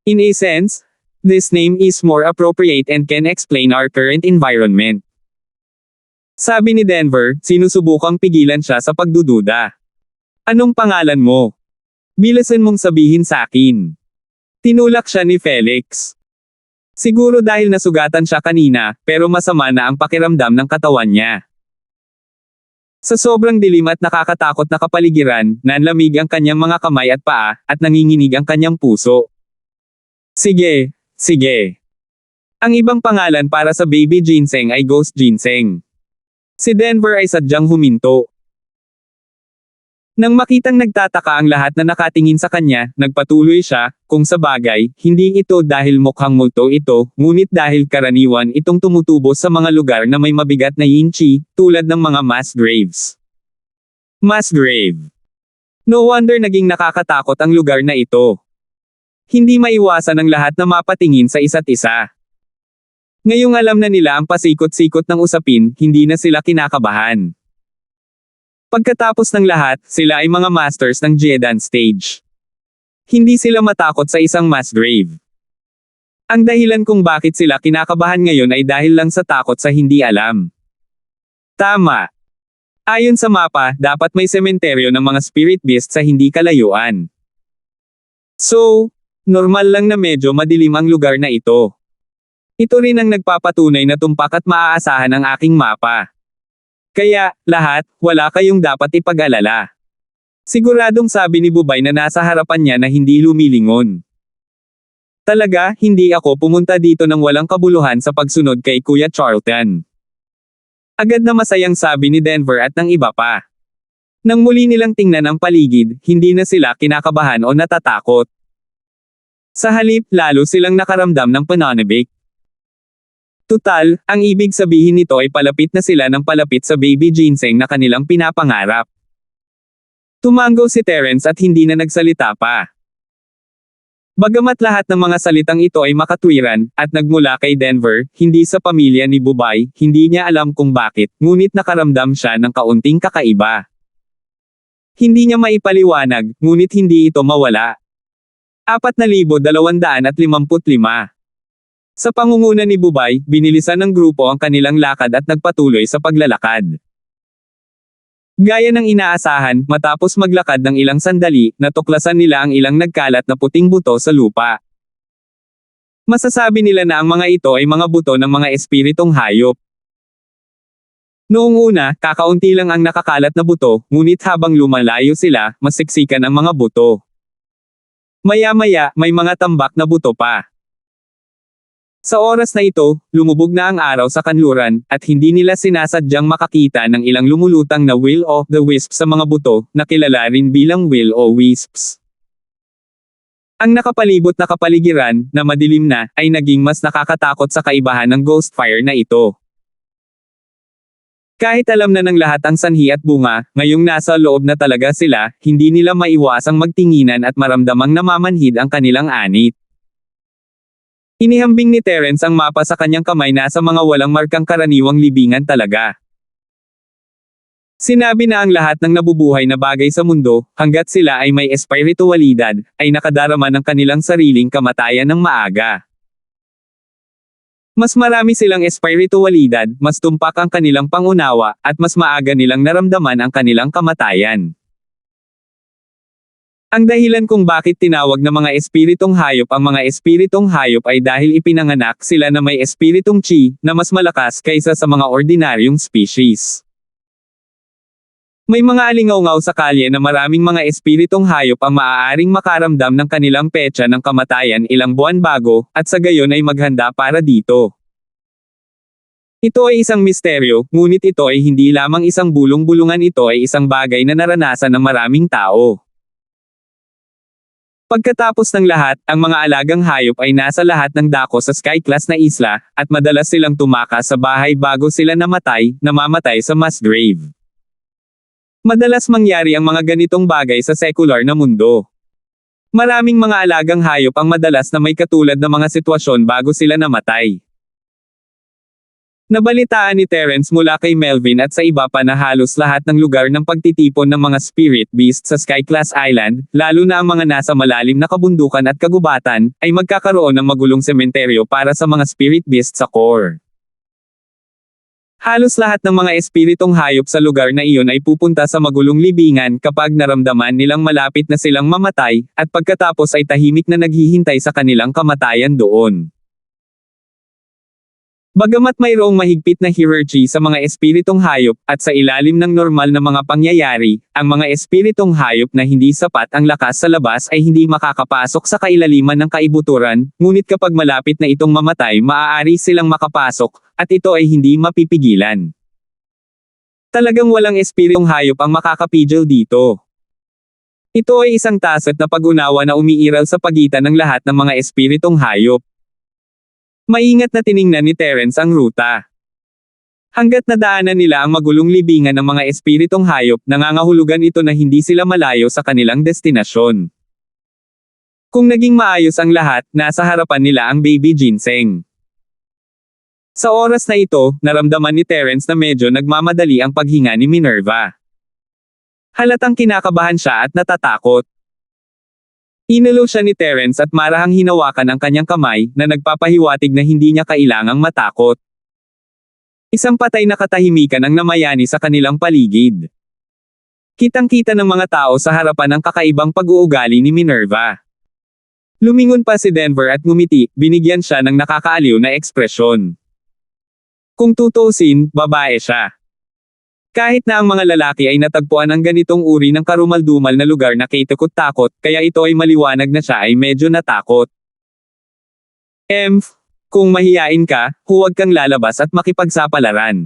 In a sense, this name is more appropriate and can explain our current environment. Sabi ni Denver, sinusubukang pigilan siya sa pagdududa. Anong pangalan mo? Bilisan mong sabihin sa akin. Tinulak siya ni Felix. Siguro dahil nasugatan siya kanina, pero masama na ang pakiramdam ng katawan niya. Sa sobrang dilim at nakakatakot na kapaligiran, nanlamig ang kanyang mga kamay at paa, at nanginginig ang kanyang puso. Sige. Sige. Ang ibang pangalan para sa baby ginseng ay ghost ginseng. Si Denver ay sadyang huminto. Nang makitang nagtataka ang lahat na nakatingin sa kanya, nagpatuloy siya, kung sa bagay, hindi ito dahil mukhang multo ito, ngunit dahil karaniwan itong tumutubo sa mga lugar na may mabigat na yin chi, tulad ng mga mass graves. Mass grave. No wonder naging nakakatakot ang lugar na ito. Hindi maiwasan ng lahat na mapatingin sa isa't isa. Ngayong alam na nila ang pasikot-sikot ng usapin, hindi na sila kinakabahan. Pagkatapos ng lahat, sila ay mga masters ng Jedan stage. Hindi sila matakot sa isang mass grave. Ang dahilan kung bakit sila kinakabahan ngayon ay dahil lang sa takot sa hindi alam. Tama. Ayon sa mapa, dapat may sementeryo ng mga spirit beast sa hindi kalayuan. So, normal lang na medyo madilim ang lugar na ito. Ito rin ang nagpapatunay na tumpak at maaasahan ang aking mapa. Kaya, lahat, wala kayong dapat ipag-alala. Siguradong sabi ni Bubay na nasa harapan niya na hindi lumilingon. Talaga, hindi ako pumunta dito ng walang kabuluhan sa pagsunod kay Kuya Charlton. Agad na masayang sabi ni Denver at ng iba pa. Nang muli nilang tingnan ang paligid, hindi na sila kinakabahan o natatakot. Sa halip, lalo silang nakaramdam ng pananabik. Tutal, ang ibig sabihin nito ay palapit na sila ng palapit sa baby ginseng na kanilang pinapangarap. Tumango si Terence at hindi na nagsalita pa. Bagamat lahat ng mga salitang ito ay makatwiran, at nagmula kay Denver, hindi sa pamilya ni Bubay, hindi niya alam kung bakit, ngunit nakaramdam siya ng kaunting kakaiba. Hindi niya maipaliwanag, ngunit hindi ito mawala. 4,255. Sa pangunguna ni Bubay, binilisan ng grupo ang kanilang lakad at nagpatuloy sa paglalakad. Gaya ng inaasahan, matapos maglakad ng ilang sandali, natuklasan nila ang ilang nagkalat na puting buto sa lupa. Masasabi nila na ang mga ito ay mga buto ng mga espiritong hayop. Noong una, kakaunti lang ang nakakalat na buto, ngunit habang lumalayo sila, mas siksikan ang mga buto. Maya-maya, may mga tambak na buto pa. Sa oras na ito, lumubog na ang araw sa kanluran, at hindi nila sinasadyang makakita ng ilang lumulutang na will-o'-the-wisp sa mga buto, na kilala rin bilang will-o'-wisps. Ang nakapalibot na kapaligiran, na madilim na, ay naging mas nakakatakot sa kaibahan ng ghost fire na ito. Kahit alam na ng lahat ang sanhi at bunga, ngayong nasa loob na talaga sila, hindi nila maiwasang magtinginan at maramdamang namamanhid ang kanilang anit. Inihambing ni Terence ang mapa sa kanyang kamay na sa mga walang markang karaniwang libingan talaga. Sinabi na ang lahat ng nabubuhay na bagay sa mundo, hanggat sila ay may espiritualidad, ay nakadarama ng kanilang sariling kamatayan ng maaga. Mas marami silang espiritualidad, mas tumpak ang kanilang pangunawa, at mas maaga nilang naramdaman ang kanilang kamatayan. Ang dahilan kung bakit tinawag na mga espiritong hayop ang mga espiritong hayop ay dahil ipinanganak sila na may espiritong chi, na mas malakas kaysa sa mga ordinaryong species. May mga alingaw-ngaw sa kalye na maraming mga espiritong hayop ang maaaring makaramdam ng kanilang petsa ng kamatayan ilang buwan bago, at sa gayon ay maghanda para dito. Ito ay isang misteryo, ngunit ito ay hindi lamang isang bulong-bulungan, ito ay isang bagay na naranasan ng maraming tao. Pagkatapos ng lahat, ang mga alagang hayop ay nasa lahat ng dako sa sky-class na isla, at madalas silang tumakas sa bahay bago sila namamatay sa mass grave. Madalas mangyari ang mga ganitong bagay sa secular na mundo. Maraming mga alagang hayop ang madalas na may katulad na mga sitwasyon bago sila namatay. Nabalitaan ni Terence mula kay Melvin at sa iba pa na halos lahat ng lugar ng pagtitipon ng mga spirit beast sa Sky-class Island, lalo na ang mga nasa malalim na kabundukan at kagubatan, ay magkakaroon ng magulong sementeryo para sa mga spirit beast sa core. Halos lahat ng mga espiritong hayop sa lugar na iyon ay pupunta sa magulong libingan kapag naramdaman nilang malapit na silang mamatay, at pagkatapos ay tahimik na naghihintay sa kanilang kamatayan doon. Bagamat mayroong mahigpit na hierarchy sa mga espiritong hayop, at sa ilalim ng normal na mga pangyayari, ang mga espiritong hayop na hindi sapat ang lakas sa labas ay hindi makakapasok sa kailaliman ng kaibuturan, ngunit kapag malapit na itong mamatay maaari silang makapasok, at ito ay hindi mapipigilan. Talagang walang espiritong hayop ang makakapigil dito. Ito ay isang tacit na pag-unawa na umiiral sa pagitan ng lahat ng mga espiritong hayop. Maingat na tiningnan ni Terence ang ruta. Hanggat nadaanan nila ang magulong libingan ng mga espiritong hayop, nangangahulugan ito na hindi sila malayo sa kanilang destinasyon. Kung naging maayos ang lahat, nasa harapan nila ang baby ginseng. Sa oras na ito, naramdaman ni Terence na medyo nagmamadali ang paghinga ni Minerva. Halatang kinakabahan siya at natatakot. Inalo siya ni Terence at marahang hinawakan ang kanyang kamay, na nagpapahiwatig na hindi niya kailangang matakot. Isang patay na katahimikan ang namayani sa kanilang paligid. Kitang-kita ng mga tao sa harapan ang kakaibang pag-uugali ni Minerva. Lumingon pa si Denver at ngumiti, binigyan siya ng nakakaaliw na ekspresyon. Kung tutuusin, babae siya. Kahit na ang mga lalaki ay natagpuan ang ganitong uri ng karumaldumal na lugar na kaitakot-takot, kaya ito ay maliwanag na siya ay medyo natakot. Kung mahiyain ka, huwag kang lalabas at makipagsapalaran.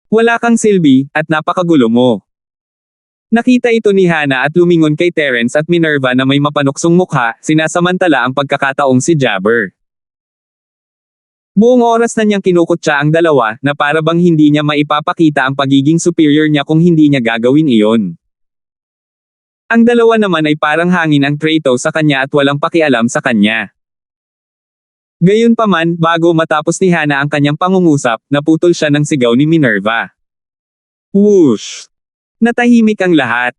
Wala kang silbi, at napakagulo mo. Nakita ito ni Hannah at lumingon kay Terence at Minerva na may mapanuksong mukha, sinasamantala ang pagkakataong si Jabber. Buong oras na niyang kinukutya ang dalawa, na para bang hindi niya maipapakita ang pagiging superior niya kung hindi niya gagawin iyon. Ang dalawa naman ay parang hangin ang Trato sa kanya at walang pakialam sa kanya. Gayunpaman, bago matapos ni Hana ang kanyang pangungusap, naputol siya ng sigaw ni Minerva. Whoosh! Natahimik ang lahat.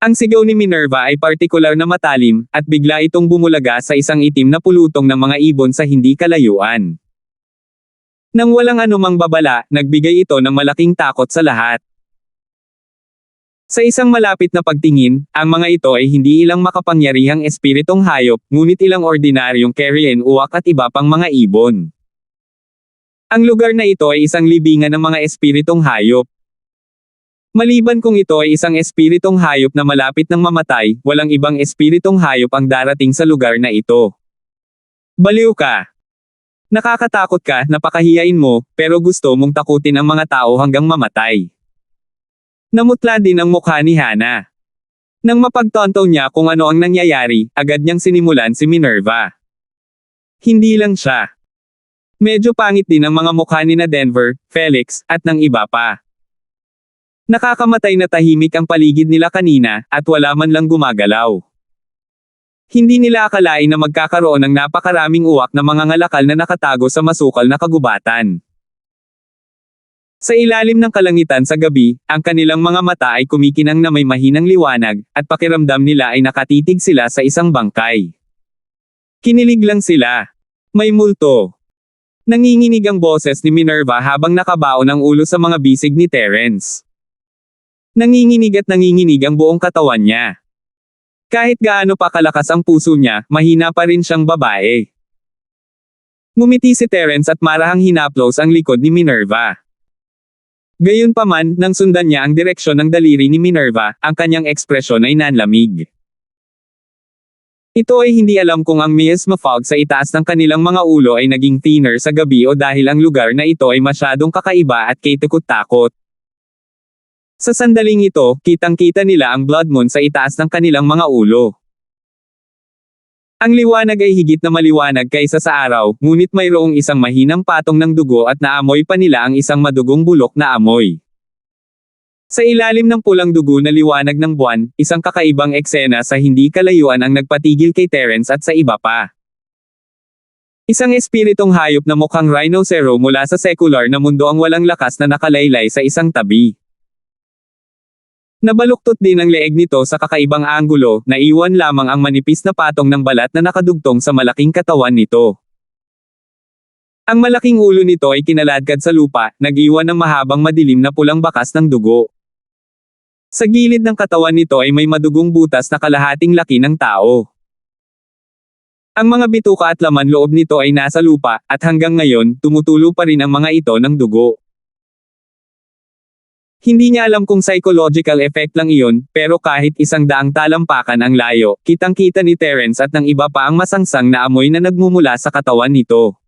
Ang sigaw ni Minerva ay partikular na matalim, at bigla itong bumulaga sa isang itim na pulutong ng mga ibon sa hindi kalayuan. Nang walang anumang babala, nagbigay ito ng malaking takot sa lahat. Sa isang malapit na pagtingin, ang mga ito ay hindi ilang makapangyarihang espiritong hayop, ngunit ilang ordinaryong carrion uwak at iba pang mga ibon. Ang lugar na ito ay isang libingan ng mga espiritong hayop. Maliban kung ito ay isang espiritong hayop na malapit ng mamatay, walang ibang espiritong hayop ang darating sa lugar na ito. Baliw ka! Nakakatakot ka, napakahiyain mo, pero gusto mong takutin ang mga tao hanggang mamatay. Namutla din ang mukha ni Hana. Nang mapagtonto niya kung ano ang nangyayari, agad niyang sinimulan si Minerva. Hindi lang siya. Medyo pangit din ang mga mukha ni na Denver, Felix, at ng iba pa. Nakakamatay na tahimik ang paligid nila kanina, at wala man lang gumagalaw. Hindi nila akalain na magkakaroon ng napakaraming uwak na mga ngalakal na nakatago sa masukal na kagubatan. Sa ilalim ng kalangitan sa gabi, ang kanilang mga mata ay kumikinang na may mahinang liwanag, at pakiramdam nila ay nakatitig sila sa isang bangkay. Kinilig lang sila. May multo. Nanginginig ang boses ni Minerva habang nakabaon ang ulo sa mga bisig ni Terence. Nanginginig at nanginginig ang buong katawan niya. Kahit gaano pa kalakas ang puso niya, mahina pa rin siyang babae. Ngumiti si Terence at marahang hinaplos ang likod ni Minerva. Gayunpaman, nang sundan niya ang direksyon ng daliri ni Minerva, ang kanyang ekspresyon ay nanlamig. Ito ay hindi alam kung ang miasma fog sa itaas ng kanilang mga ulo ay naging thinner sa gabi o dahil ang lugar na ito ay masyadong kakaiba at kaitakot-takot. Sa sandaling ito, kitang-kita nila ang blood moon sa itaas ng kanilang mga ulo. Ang liwanag ay higit na maliwanag kaysa sa araw, ngunit mayroong isang mahinang patong ng dugo at naamoy pa nila ang isang madugong bulok na amoy. Sa ilalim ng pulang dugo na liwanag ng buwan, isang kakaibang eksena sa hindi kalayuan ang nagpatigil kay Terence at sa iba pa. Isang espiritong hayop na mukhang rhinocero mula sa secular na mundo ang walang lakas na nakalaylay sa isang tabi. Nabaluktot din ang leeg nito sa kakaibang anggulo, na iwan lamang ang manipis na patong ng balat na nakadugtong sa malaking katawan nito. Ang malaking ulo nito ay kinaladkad sa lupa, nag-iwan ng mahabang madilim na pulang bakas ng dugo. Sa gilid ng katawan nito ay may madugong butas na kalahating laki ng tao. Ang mga bituka at laman loob nito ay nasa lupa, at hanggang ngayon, tumutulo pa rin ang mga ito ng dugo. Hindi niya alam kung psychological effect lang iyon, pero kahit 100 talampakan ang layo, kitang-kita ni Terence at ng iba pa ang masangsang na amoy na nagmumula sa katawan nito.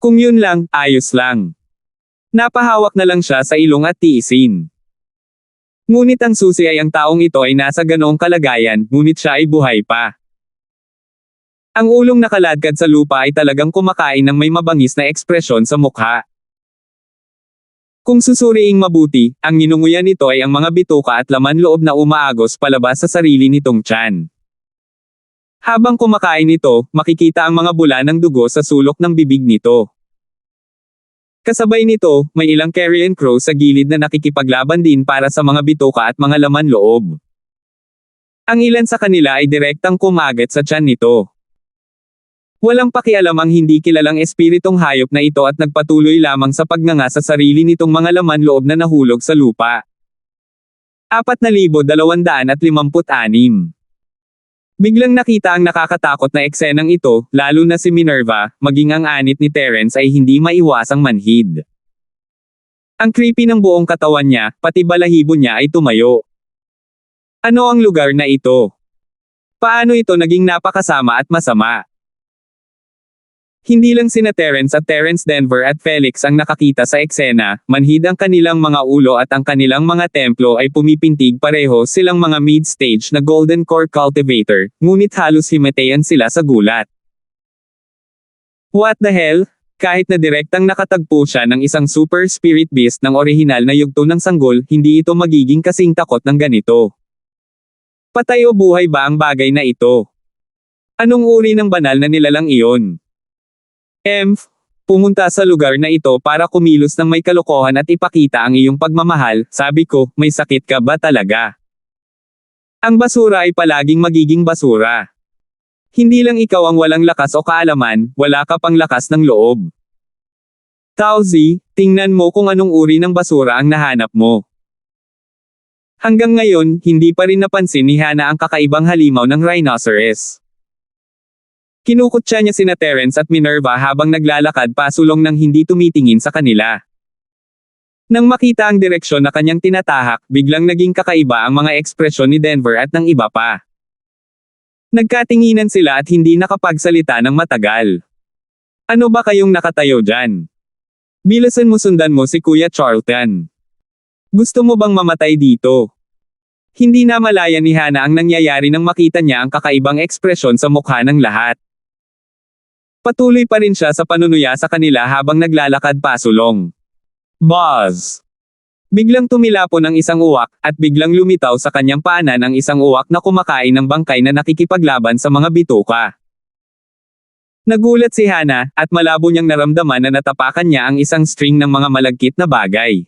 Kung yun lang, ayos lang. Napahawak na lang siya sa ilong at tiisin. Ngunit ang susi ay ang taong ito ay nasa ganoong kalagayan, ngunit siya ay buhay pa. Ang ulong nakaladkad sa lupa ay talagang kumakain ng may mabangis na ekspresyon sa mukha. Kung susuriing mabuti, ang ninunguyan nito ay ang mga bituka at laman loob na umaagos palabas sa sarili nitong tiyan. Habang kumakain ito, makikita ang mga bula ng dugo sa sulok ng bibig nito. Kasabay nito, may ilang carrion crow sa gilid na nakikipaglaban din para sa mga bituka at mga laman loob. Ang ilan sa kanila ay direktang kumagat sa tiyan nito. Walang pakialam ang hindi kilalang espiritong hayop na ito at nagpatuloy lamang sa pagnganga sa sarili nitong mga laman loob na nahulog sa lupa. 4,256. Biglang nakita ang nakakatakot na eksenang ito, lalo na si Minerva, maging ang anit ni Terence ay hindi maiwasang manhid. Ang creepy ng buong katawan niya, pati balahibo niya ay tumayo. Ano ang lugar na ito? Paano ito naging napakasama at masama? Hindi lang sina Terence at Terence Denver at Felix ang nakakita sa eksena, manhid ang kanilang mga ulo at ang kanilang mga templo ay pumipintig pareho silang mga mid-stage na golden core cultivator, ngunit halos himatayan sila sa gulat. What the hell? Kahit na direktang nakatagpo siya ng isang super spirit beast ng orihinal na yugto ng sanggol, hindi ito magiging kasing takot ng ganito. Patay o buhay ba ang bagay na ito? Anong uri ng banal na nilalang iyon? Pumunta sa lugar na ito para kumilos ng may kalokohan at ipakita ang iyong pagmamahal, sabi ko, may sakit ka ba talaga? Ang basura ay palaging magiging basura. Hindi lang ikaw ang walang lakas o kaalaman, wala ka pang lakas ng loob. Tauzi, tingnan mo kung anong uri ng basura ang nahanap mo. Hanggang ngayon, hindi pa rin napansin ni Hana ang kakaibang halimaw ng rhinoceros. Kinukutya niya sina Terence at Minerva habang naglalakad pasulong nang hindi tumitingin sa kanila. Nang makita ang direksyon na kanyang tinatahak, biglang naging kakaiba ang mga ekspresyon ni Denver at ng iba pa. Nagkatinginan sila at hindi nakapagsalita ng matagal. Ano ba kayong nakatayo dyan? Bilasan mo, sundan mo si Kuya Charlton. Gusto mo bang mamatay dito? Hindi na malaya ni Hana ang nangyayari nang makita niya ang kakaibang ekspresyon sa mukha ng lahat. Patuloy pa rin siya sa panunuya sa kanila habang naglalakad pasulong. Buzz! Biglang tumilapon ang isang uwak, at biglang lumitaw sa kanyang paanan ang isang uwak na kumakain ng bangkay na nakikipaglaban sa mga bituka. Nagulat si Hana, at malabo niyang naramdaman na natapakan niya ang isang string ng mga malagkit na bagay.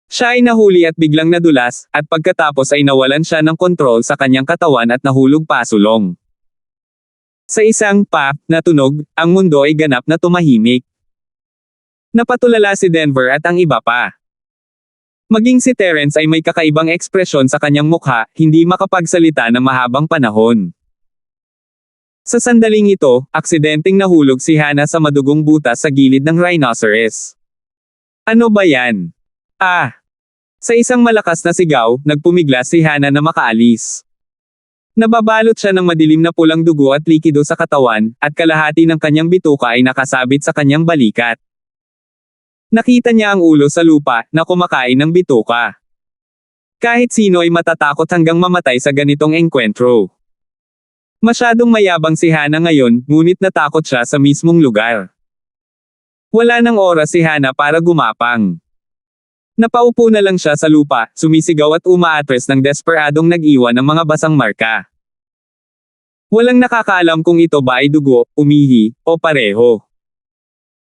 Siya ay nahuli at biglang nadulas, at pagkatapos ay nawalan siya ng kontrol sa kanyang katawan at nahulog pasulong. Sa isang na tunog, ang mundo ay ganap na tumahimik. Napatulala si Denver at ang iba pa. Maging si Terence ay may kakaibang ekspresyon sa kanyang mukha, hindi makapagsalita ng mahabang panahon. Sa sandaling ito, aksidenteng nahulog si Hana sa madugong butas sa gilid ng rhinoceros. Ano ba yan? Sa isang malakas na sigaw, nagpumiglas si Hana na makaalis. Nababalot siya ng madilim na pulang dugo at likido sa katawan, at kalahati ng kanyang bituka ay nakasabit sa kanyang balikat. Nakita niya ang ulo sa lupa, na kumakain ng bituka. Kahit sino ay matatakot hanggang mamatay sa ganitong engkwentro. Masyadong mayabang si Hana ngayon, ngunit natakot siya sa mismong lugar. Wala nang oras si Hana para gumapang. Napaupo na lang siya sa lupa, sumisigaw at umaatres ng desperadong nag-iwan ng mga basang marka. Walang nakakaalam kung ito ba ay dugo, umihi, o pareho.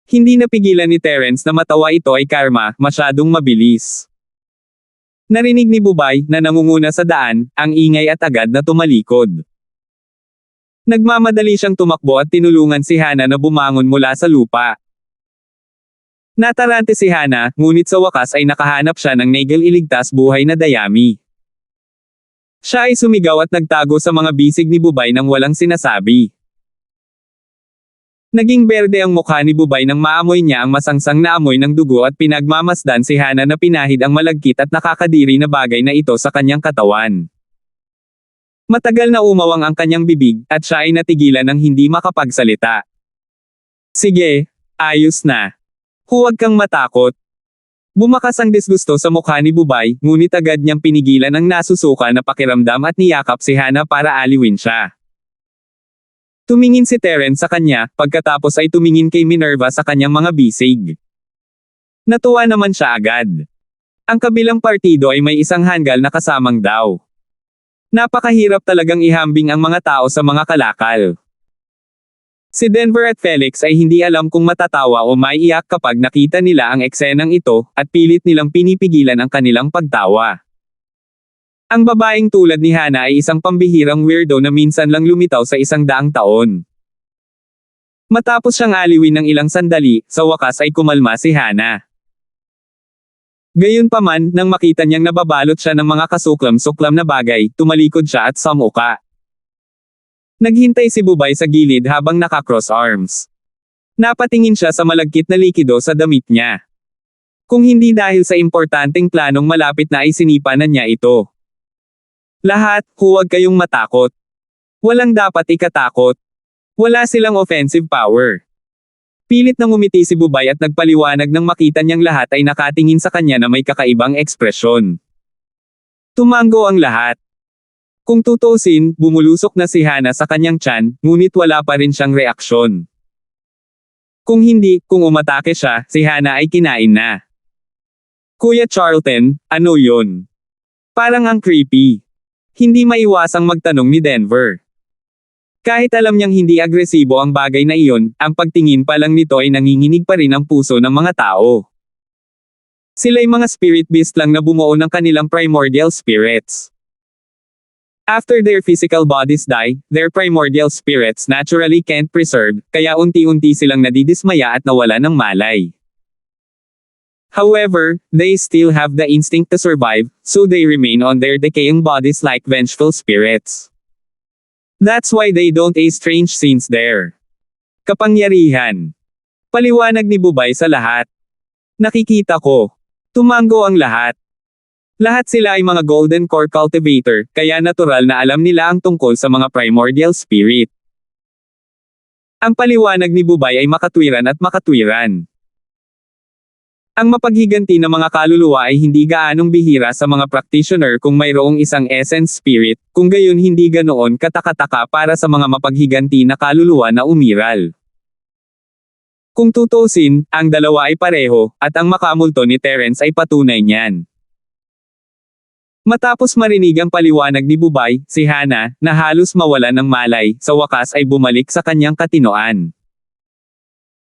Hindi napigilan ni Terence na matawa ito ay karma, masyadong mabilis. Narinig ni Bubay, na nangunguna sa daan, ang ingay at agad na tumalikod. Nagmamadali siyang tumakbo at tinulungan si Hana na bumangon mula sa lupa. Natarante si Hana, ngunit sa wakas ay nakahanap siya ng Nagel iligtas buhay na dayami. Siya ay sumigaw at nagtago sa mga bisig ni Bubay nang walang sinasabi. Naging berde ang mukha ni Bubay nang maamoy niya ang masangsang na amoy ng dugo at pinagmamasdan si Hana na pinahid ang malagkit at nakakadiri na bagay na ito sa kanyang katawan. Matagal na umawang ang kanyang bibig, at siya ay natigilan ng hindi makapagsalita. Sige, ayos na. Huwag kang matakot. Bumakas ang disgusto sa mukha ni Bubay, ngunit agad niyang pinigilan ang nasusuka na pakiramdam at niyakap si Hana para aliwin siya. Tumingin si Terence sa kanya, pagkatapos ay tumingin kay Minerva sa kanyang mga bisig. Natuwa naman siya agad. Ang kabilang partido ay may isang hanggal na kasamang daw. Napakahirap talagang ihambing ang mga tao sa mga kalakal. Si Denver at Felix ay hindi alam kung matatawa o maiiyak kapag nakita nila ang eksenang ito, at pilit nilang pinipigilan ang kanilang pagtawa. Ang babaeng tulad ni Hana ay isang pambihirang weirdo na minsan lang lumitaw sa 100 taon. Matapos siyang aliwin ng ilang sandali, sa wakas ay kumalma si Hana. Gayunpaman, nang makita niyang nababalot siya ng mga kasuklam-suklam na bagay, tumalikod siya at sumuka. Naghintay si Bubay sa gilid habang naka-cross arms. Napatingin siya sa malagkit na likido sa damit niya. Kung hindi dahil sa importanteng planong malapit na ay sinipa na niya ito. Lahat, huwag kayong matakot. Walang dapat ikatakot. Wala silang offensive power. Pilit nang umiti si Bubay at nagpaliwanag nang makita niyang lahat ay nakatingin sa kanya na may kakaibang ekspresyon. Tumango ang lahat. Kung tutuusin, bumulusok na si Hana sa kanyang tiyan, ngunit wala pa rin siyang reaksyon. Kung hindi, kung umatake siya, si Hana ay kinain na. Kuya Charlton, ano yun? Parang ang creepy. Hindi maiwasang magtanong ni Denver. Kahit alam niyang hindi agresibo ang bagay na iyon, ang pagtingin pa lang nito ay nanginginig pa rin ang puso ng mga tao. Sila'y mga spirit beast lang na bumuo ng kanilang primordial spirits. After their physical bodies die, their primordial spirits naturally can't preserve, kaya unti-unti silang nadidismaya at nawala ng malay. However, they still have the instinct to survive, so they remain on their decaying bodies like vengeful spirits. That's why they don't strange scenes there. Kapangyarihan. Paliwanag ni Bubay sa lahat. Nakikita ko. Tumango ang lahat. Lahat sila ay mga golden core cultivator, kaya natural na alam nila ang tungkol sa mga primordial spirit. Ang paliwanag ni Bubay ay makatwiran at makatwiran. Ang mapaghiganti na mga kaluluwa ay hindi gaanong bihira sa mga practitioner kung mayroong isang essence spirit, kung gayon hindi ganoon katakataka para sa mga mapaghiganti na kaluluwa na umiral. Kung tutusin, ang dalawa ay pareho, at ang makamulto ni Terence ay patunay niyan. Matapos marinig ang paliwanag ni Bubay, si Hana, na halos mawala ng malay, sa wakas ay bumalik sa kanyang katinoan.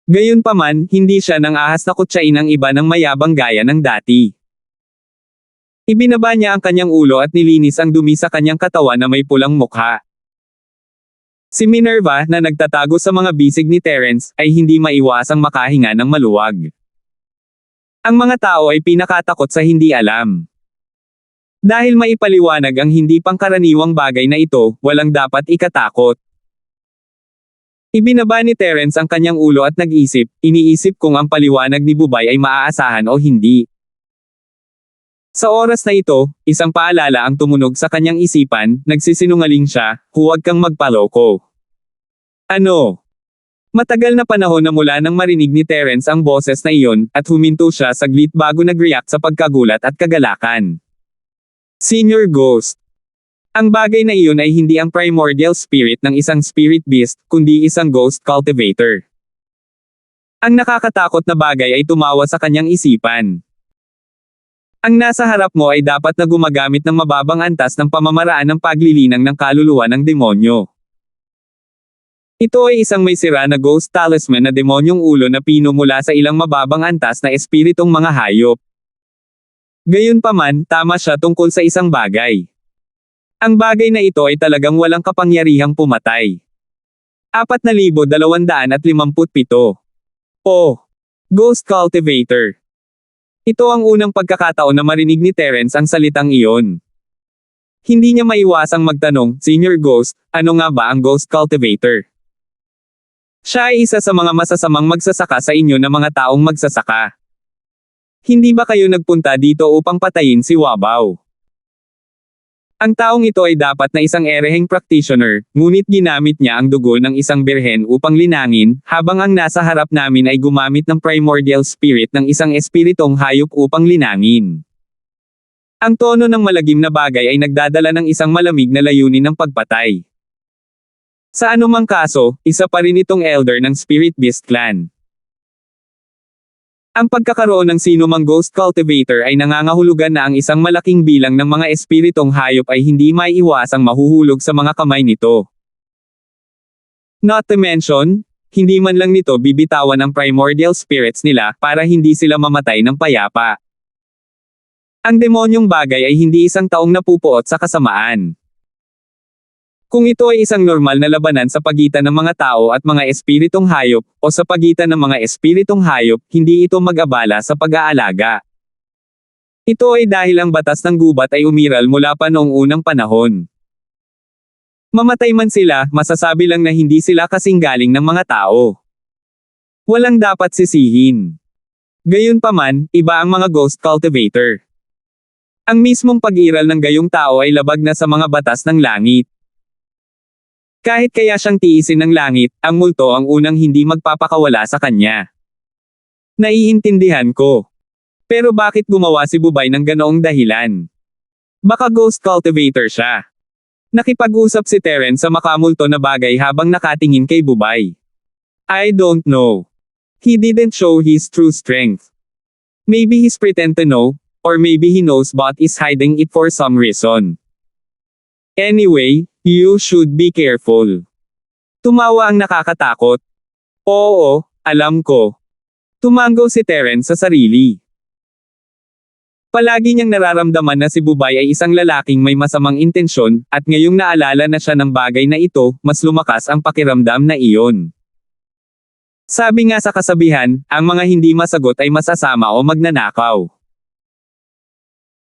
Gayunpaman, hindi siya nang ahas na kutsain ang iba ng mayabang gaya ng dati. Ibinaba niya ang kanyang ulo at nilinis ang dumi sa kanyang katawan na may pulang mukha. Si Minerva, na nagtatago sa mga bisig ni Terence, ay hindi maiwasang makahinga ng maluwag. Ang mga tao ay pinakatakot sa hindi alam. Dahil maipaliwanag ang hindi pangkaraniwang bagay na ito, walang dapat ikatakot. Ibinaba ni Terence ang kanyang ulo at iniisip kung ang paliwanag ni Bubay ay maaasahan o hindi. Sa oras na ito, isang paalala ang tumunog sa kanyang isipan, nagsisinungaling siya, huwag kang magpaloko. Ano? Matagal na panahon na mula nang marinig ni Terence ang boses na iyon, at huminto siya saglit bago nag-react sa pagkagulat at kagalakan. Senior Ghost. Ang bagay na iyon ay hindi ang primordial spirit ng isang spirit beast, kundi isang ghost cultivator. Ang nakakatakot na bagay ay tumawa sa kanyang isipan. Ang nasa harap mo ay dapat na gumagamit ng mababang antas ng pamamaraan ng paglilinang ng kaluluwa ng demonyo. Ito ay isang may sira na ghost talisman na demonyong ulo na pino mula sa ilang mababang antas na espiritong mga hayop. Gayunpaman, tama siya tungkol sa isang bagay. Ang bagay na ito ay talagang walang kapangyarihang pumatay. 4,257. Oh! Ghost Cultivator. Ito ang unang pagkakataon na marinig ni Terence ang salitang iyon. Hindi niya maiwasang magtanong, Senior Ghost, ano nga ba ang Ghost Cultivator? Siya ay isa sa mga masasamang magsasaka sa inyo na mga taong magsasaka. Hindi ba kayo nagpunta dito upang patayin si Wabaw? Ang taong ito ay dapat na isang ereheng practitioner, ngunit ginamit niya ang dugo ng isang birhen upang linangin, habang ang nasa harap namin ay gumamit ng primordial spirit ng isang espiritong hayop upang linangin. Ang tono ng malagim na bagay ay nagdadala ng isang malamig na layunin ng pagpatay. Sa anumang kaso, isa pa rin itong elder ng Spirit Beast Clan. Ang pagkakaroon ng sinumang ghost cultivator ay nangangahulugan na ang isang malaking bilang ng mga espiritong hayop ay hindi maiiwasang mahuhulog sa mga kamay nito. Not to mention, hindi man lang nito bibitawan ang primordial spirits nila para hindi sila mamatay ng payapa. Ang demonyong bagay ay hindi isang taong napupuot sa kasamaan. Kung ito ay isang normal na labanan sa pagitan ng mga tao at mga espiritong hayop, o sa pagitan ng mga espiritong hayop, hindi ito mag-abala sa pag-aalaga. Ito ay dahil ang batas ng gubat ay umiral mula pa noong unang panahon. Mamatay man sila, masasabi lang na hindi sila kasing galing ng mga tao. Walang dapat sisihin. Gayunpaman, iba ang mga ghost cultivator. Ang mismong pag-iral ng gayong tao ay labag na sa mga batas ng langit. Kahit kaya siyang tiisin ng langit, ang multo ang unang hindi magpapakawala sa kanya. Naiintindihan ko. Pero bakit gumawa si Bubay ng ganoong dahilan? Baka ghost cultivator siya. Nakipag-usap si Terence sa makamulto na bagay habang nakatingin kay Bubay. I don't know. He didn't show his true strength. Maybe he's pretend to know, or maybe he knows but is hiding it for some reason. Anyway, you should be careful. Tumawa ang nakakatakot. Oo, alam ko. Tumango si Terence sa sarili. Palagi niyang nararamdaman na si Bubay ay isang lalaking may masamang intensyon, at ngayong naalala na siya ng bagay na ito, mas lumakas ang pakiramdam na iyon. Sabi nga sa kasabihan, ang mga hindi masagot ay masasama o magnanakaw.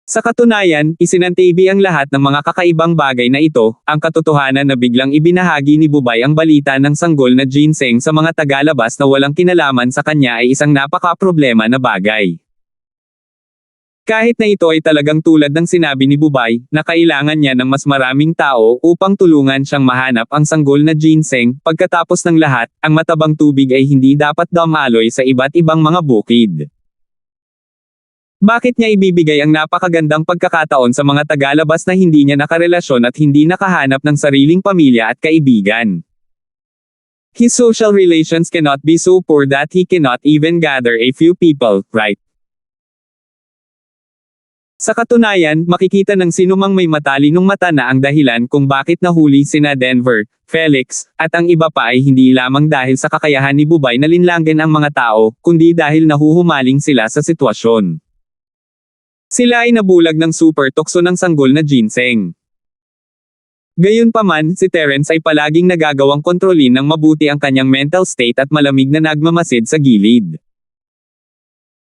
Sa katunayan, isinantibi ang lahat ng mga kakaibang bagay na ito, ang katotohanan na biglang ibinahagi ni Bubay ang balita ng sanggol na ginseng sa mga tagalabas na walang kinalaman sa kanya ay isang napaka-problema na bagay. Kahit na ito ay talagang tulad ng sinabi ni Bubay, na kailangan niya ng mas maraming tao upang tulungan siyang mahanap ang sanggol na ginseng, pagkatapos ng lahat, ang matabang tubig ay hindi dapat dumaloy sa iba't ibang mga bukid. Bakit niya ibibigay ang napakagandang pagkakataon sa mga tagalabas na hindi niya nakarelasyon at hindi nakahanap ng sariling pamilya at kaibigan? His social relations cannot be so poor that he cannot even gather a few people, right? Sa katunayan, makikita ng sinumang may matalinong mata na ang dahilan kung bakit nahuli sina Denver, Felix, at ang iba pa ay hindi lamang dahil sa kakayahan ni Bubay na linlangin ang mga tao, kundi dahil nahuhumaling sila sa sitwasyon. Sila ay nabulag ng super tukso ng sanggol na ginseng. Gayunpaman, si Terence ay palaging nagagawang kontrolin ng mabuti ang kanyang mental state at malamig na nagmamasid sa gilid.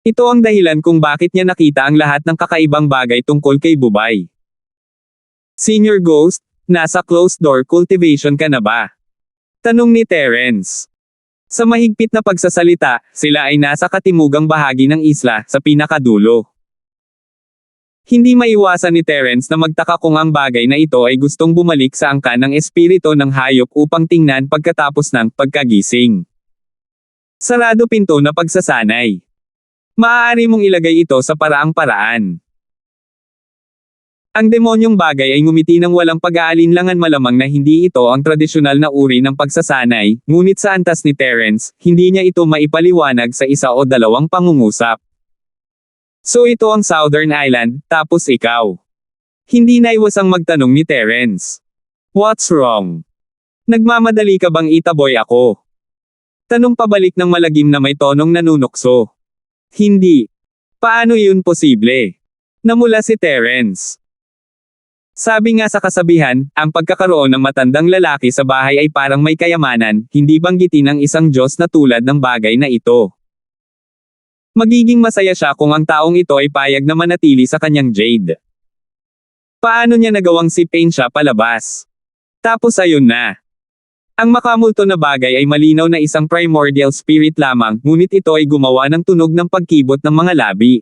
Ito ang dahilan kung bakit niya nakita ang lahat ng kakaibang bagay tungkol kay Bubay. Senior Ghost, nasa closed door cultivation ka na ba? Tanong ni Terence. Sa mahigpit na pagsasalita, sila ay nasa katimugang bahagi ng isla, sa pinakadulo. Hindi maiwasan ni Terence na magtaka kung ang bagay na ito ay gustong bumalik sa angkan ng espiritu ng hayop upang tingnan pagkatapos ng pagkagising. Sarado pinto na pagsasanay. Maaari mong ilagay ito sa paraang-paraan. Ang demonyong bagay ay ngumiti ng walang pag-aalinlangan, malamang na hindi ito ang tradisyonal na uri ng pagsasanay, ngunit sa antas ni Terence, hindi niya ito maipaliwanag sa isa o dalawang pangungusap. So ito ang Southern Island, tapos ikaw. Hindi naiwasang magtanong ni Terence. What's wrong? Nagmamadali ka bang itaboy ako? Tanong pabalik ng malagim na may tonong nanunukso. Hindi. Paano yun posible? Namula si Terence. Sabi nga sa kasabihan, ang pagkakaroon ng matandang lalaki sa bahay ay parang may kayamanan, hindi banggitin ng isang Diyos na tulad ng bagay na ito. Magiging masaya siya kung ang taong ito ay payag na manatili sa kanyang jade. Paano niya nagawang sipin siya palabas? Tapos ayun na. Ang makamulto na bagay ay malinaw na isang primordial spirit lamang, ngunit ito ay gumawa ng tunog ng pagkibot ng mga labi.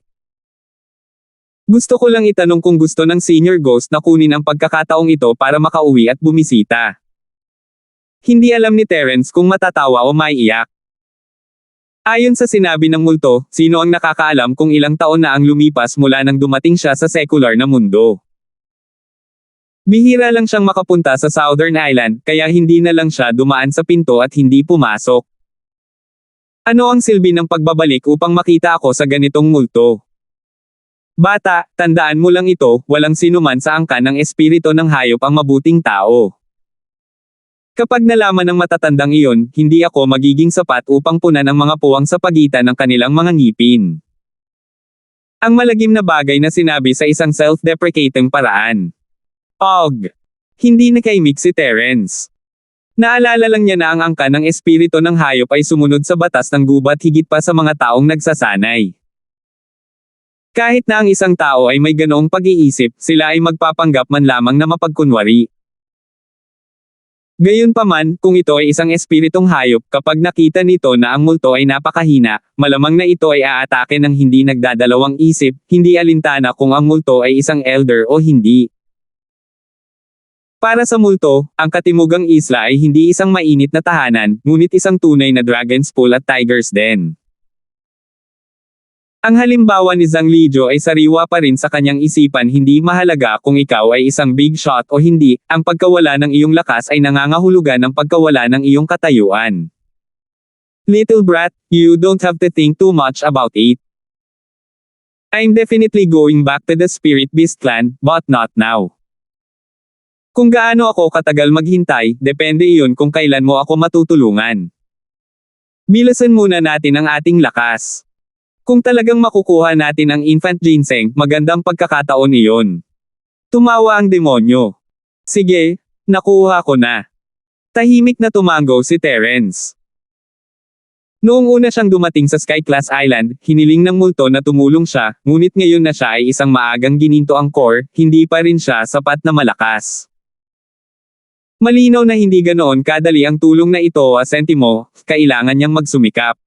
Gusto ko lang itanong kung gusto ng Senior Ghost na kunin ang pagkakataong ito para makauwi at bumisita. Hindi alam ni Terence kung matatawa o maiiyak. Ayon sa sinabi ng multo, sino ang nakakaalam kung ilang taon na ang lumipas mula nang dumating siya sa secular na mundo. Bihira lang siyang makapunta sa Southern Island, kaya hindi na lang siya dumaan sa pinto at hindi pumasok. Ano ang silbi ng pagbabalik upang makita ako sa ganitong multo? Bata, tandaan mo lang ito, walang sinuman sa angkan ng espiritu ng hayop ang mabuting tao. Kapag nalaman ng matatandang iyon, hindi ako magiging sapat upang punan ang mga puwang sa pagitan ng kanilang mga ngipin. Ang malagim na bagay na sinabi sa isang self-deprecating paraan. Og! Hindi nakaimik si Terence. Naalala lang niya na ang angkan ng espiritu ng hayop ay sumunod sa batas ng gubat higit pa sa mga taong nagsasanay. Kahit na ang isang tao ay may ganoong pag-iisip, sila ay magpapanggap man lamang na mapagkunwari. Gayunpaman, kung ito ay isang espiritong hayop, kapag nakita nito na ang multo ay napakahina, malamang na ito ay aatake ng hindi nagdadalawang isip, hindi alintana kung ang multo ay isang elder o hindi. Para sa multo, ang katimugang isla ay hindi isang mainit na tahanan, ngunit isang tunay na dragon's pool at tiger's den. Ang halimbawa ni Zhang Lijo ay sariwa pa rin sa kanyang isipan, hindi mahalaga kung ikaw ay isang big shot o hindi, ang pagkawala ng iyong lakas ay nangangahulugan ng pagkawala ng iyong katayuan. Little brat, you don't have to think too much about it. I'm definitely going back to the Spirit Beast clan, but not now. Kung gaano ako katagal maghintay, depende iyon kung kailan mo ako matutulungan. Bilasan muna natin ang ating lakas. Kung talagang makukuha natin ang infant ginseng, magandang pagkakataon iyon. Tumawa ang demonyo. Sige, nakuha ko na. Tahimik na tumango si Terence. Noong una siyang dumating sa Sky Class Island, hiniling ng multo na tumulong siya, ngunit ngayon na siya ay isang maagang gininto ang core, hindi pa rin siya sapat na malakas. Malinaw na hindi ganoon kadali ang tulong na ito o sentimo, kailangan niyang magsumikap.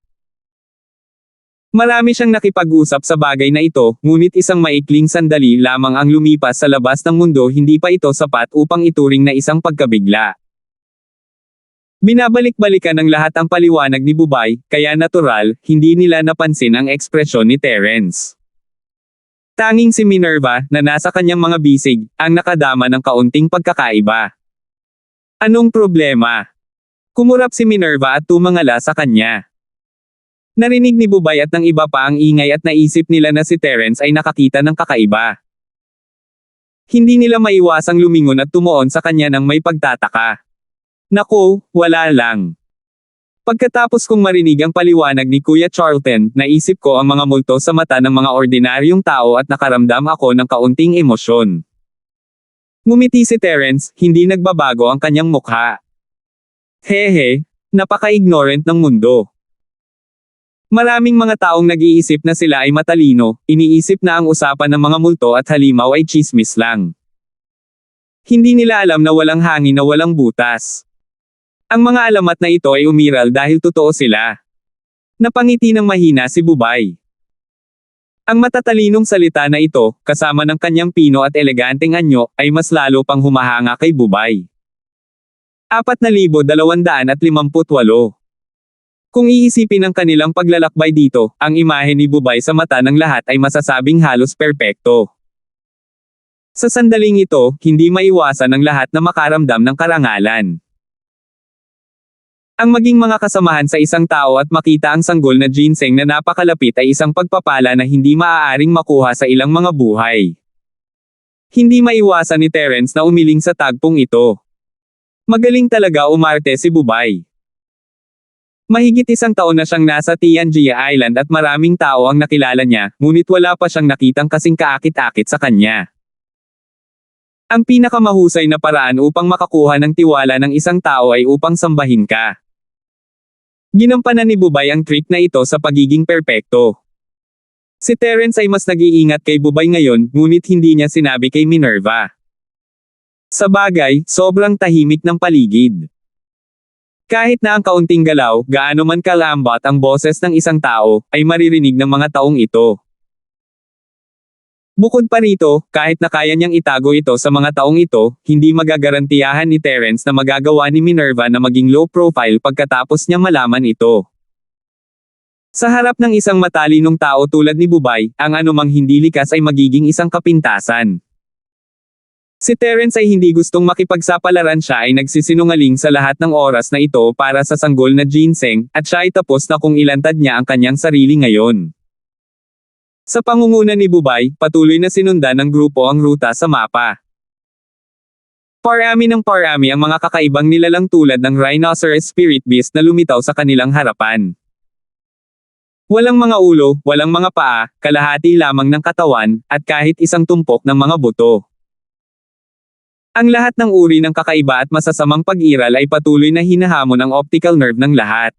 Marami siyang nakipag-usap sa bagay na ito, ngunit isang maikling sandali lamang ang lumipas sa labas ng mundo, hindi pa ito sapat upang ituring na isang pagkabigla. Binabalik-balikan ng lahat ang paliwanag ni Bubay, kaya natural, hindi nila napansin ang ekspresyon ni Terence. Tanging si Minerva, na nasa kanyang mga bisig, ang nakadama ng kaunting pagkakaiba. Anong problema? Kumurap si Minerva at tumangala sa kanya. Narinig ni Bubay at ng iba pa ang ingay at naisip nila na si Terence ay nakakita ng kakaiba. Hindi nila maiwasang lumingon at tumuon sa kanya ng may pagtataka. Naku, wala lang. Pagkatapos kong marinig ang paliwanag ni Kuya Charlton, naisip ko ang mga multo sa mata ng mga ordinaryong tao at nakaramdam ako ng kaunting emosyon. Ngumiti si Terence, hindi nagbabago ang kanyang mukha. Hehe, napaka-ignorant ng mundo. Maraming mga taong nag-iisip na sila ay matalino, iniisip na ang usapan ng mga multo at halimaw ay chismis lang. Hindi nila alam na walang hangin na walang butas. Ang mga alamat na ito ay umiral dahil totoo sila. Napangiti ng mahina si Bubay. Ang matatalinong salita na ito, kasama ng kanyang pino at eleganteng anyo, ay mas lalo pang humahanga kay Bubay. 4,258. Kung iisipin ang kanilang paglalakbay dito, ang imahe ni Bubay sa mata ng lahat ay masasabing halos perpekto. Sa sandaling ito, hindi maiwasan ng lahat na makaramdam ng karangalan. Ang maging mga kasamahan sa isang tao at makita ang sanggol na ginseng na napakalapit ay isang pagpapala na hindi maaaring makuha sa ilang mga buhay. Hindi maiwasan ni Terence na umiling sa tagpong ito. Magaling talaga umarte si Bubay. Mahigit isang taon na siyang nasa Tianjia Island at maraming tao ang nakilala niya, ngunit wala pa siyang nakitang kasing kaakit-akit sa kanya. Ang pinakamahusay na paraan upang makakuha ng tiwala ng isang tao ay upang sambahin ka. Ginampanan ni Bubay ang trick na ito sa pagiging perpekto. Si Terence ay mas nag-iingat kay Bubay ngayon, ngunit hindi niya sinabi kay Minerva. Sa bagay, sobrang tahimik ng paligid. Kahit na ang kaunting galaw, gaano man kalambot ang boses ng isang tao, ay maririnig ng mga taong ito. Bukod pa rito, kahit na kaya niyang itago ito sa mga taong ito, hindi magagarantiyahan ni Terence na magagawa ni Minerva na maging low profile pagkatapos niya malaman ito. Sa harap ng isang matalinong tao tulad ni Bubay, ang anumang hindi likas ay magiging isang kapintasan. Si Terence ay hindi gustong makipagsapalaran, siya ay nagsisinungaling sa lahat ng oras na ito para sa sanggol na ginseng, at siya ay tapos na kung ilantad niya ang kanyang sarili ngayon. Sa pangunguna ni Bubay, patuloy na sinundan ng grupo ang ruta sa mapa. Parami ng parami ang mga kakaibang nilalang tulad ng rhinoceros spirit beast na lumitaw sa kanilang harapan. Walang mga ulo, walang mga paa, kalahati lamang ng katawan, at kahit isang tumpok ng mga buto. Ang lahat ng uri ng kakaiba at masasamang pag-iral ay patuloy na hinahamon ang optical nerve ng lahat.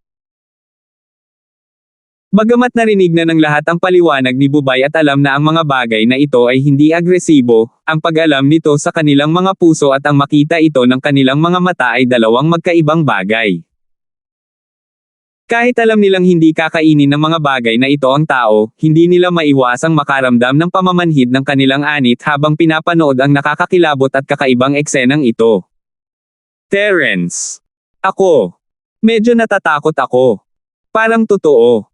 Bagamat narinig na ng lahat ang paliwanag ni Bubay at alam na ang mga bagay na ito ay hindi agresibo, ang pag-alam nito sa kanilang mga puso at ang makita ito ng kanilang mga mata ay dalawang magkaibang bagay. Kahit alam nilang hindi kakainin ng mga bagay na ito ang tao, hindi nila maiwasang makaramdam ng pamamanhid ng kanilang anit habang pinapanood ang nakakakilabot at kakaibang eksenang ito. Terence. Ako. Medyo natatakot ako. Parang totoo.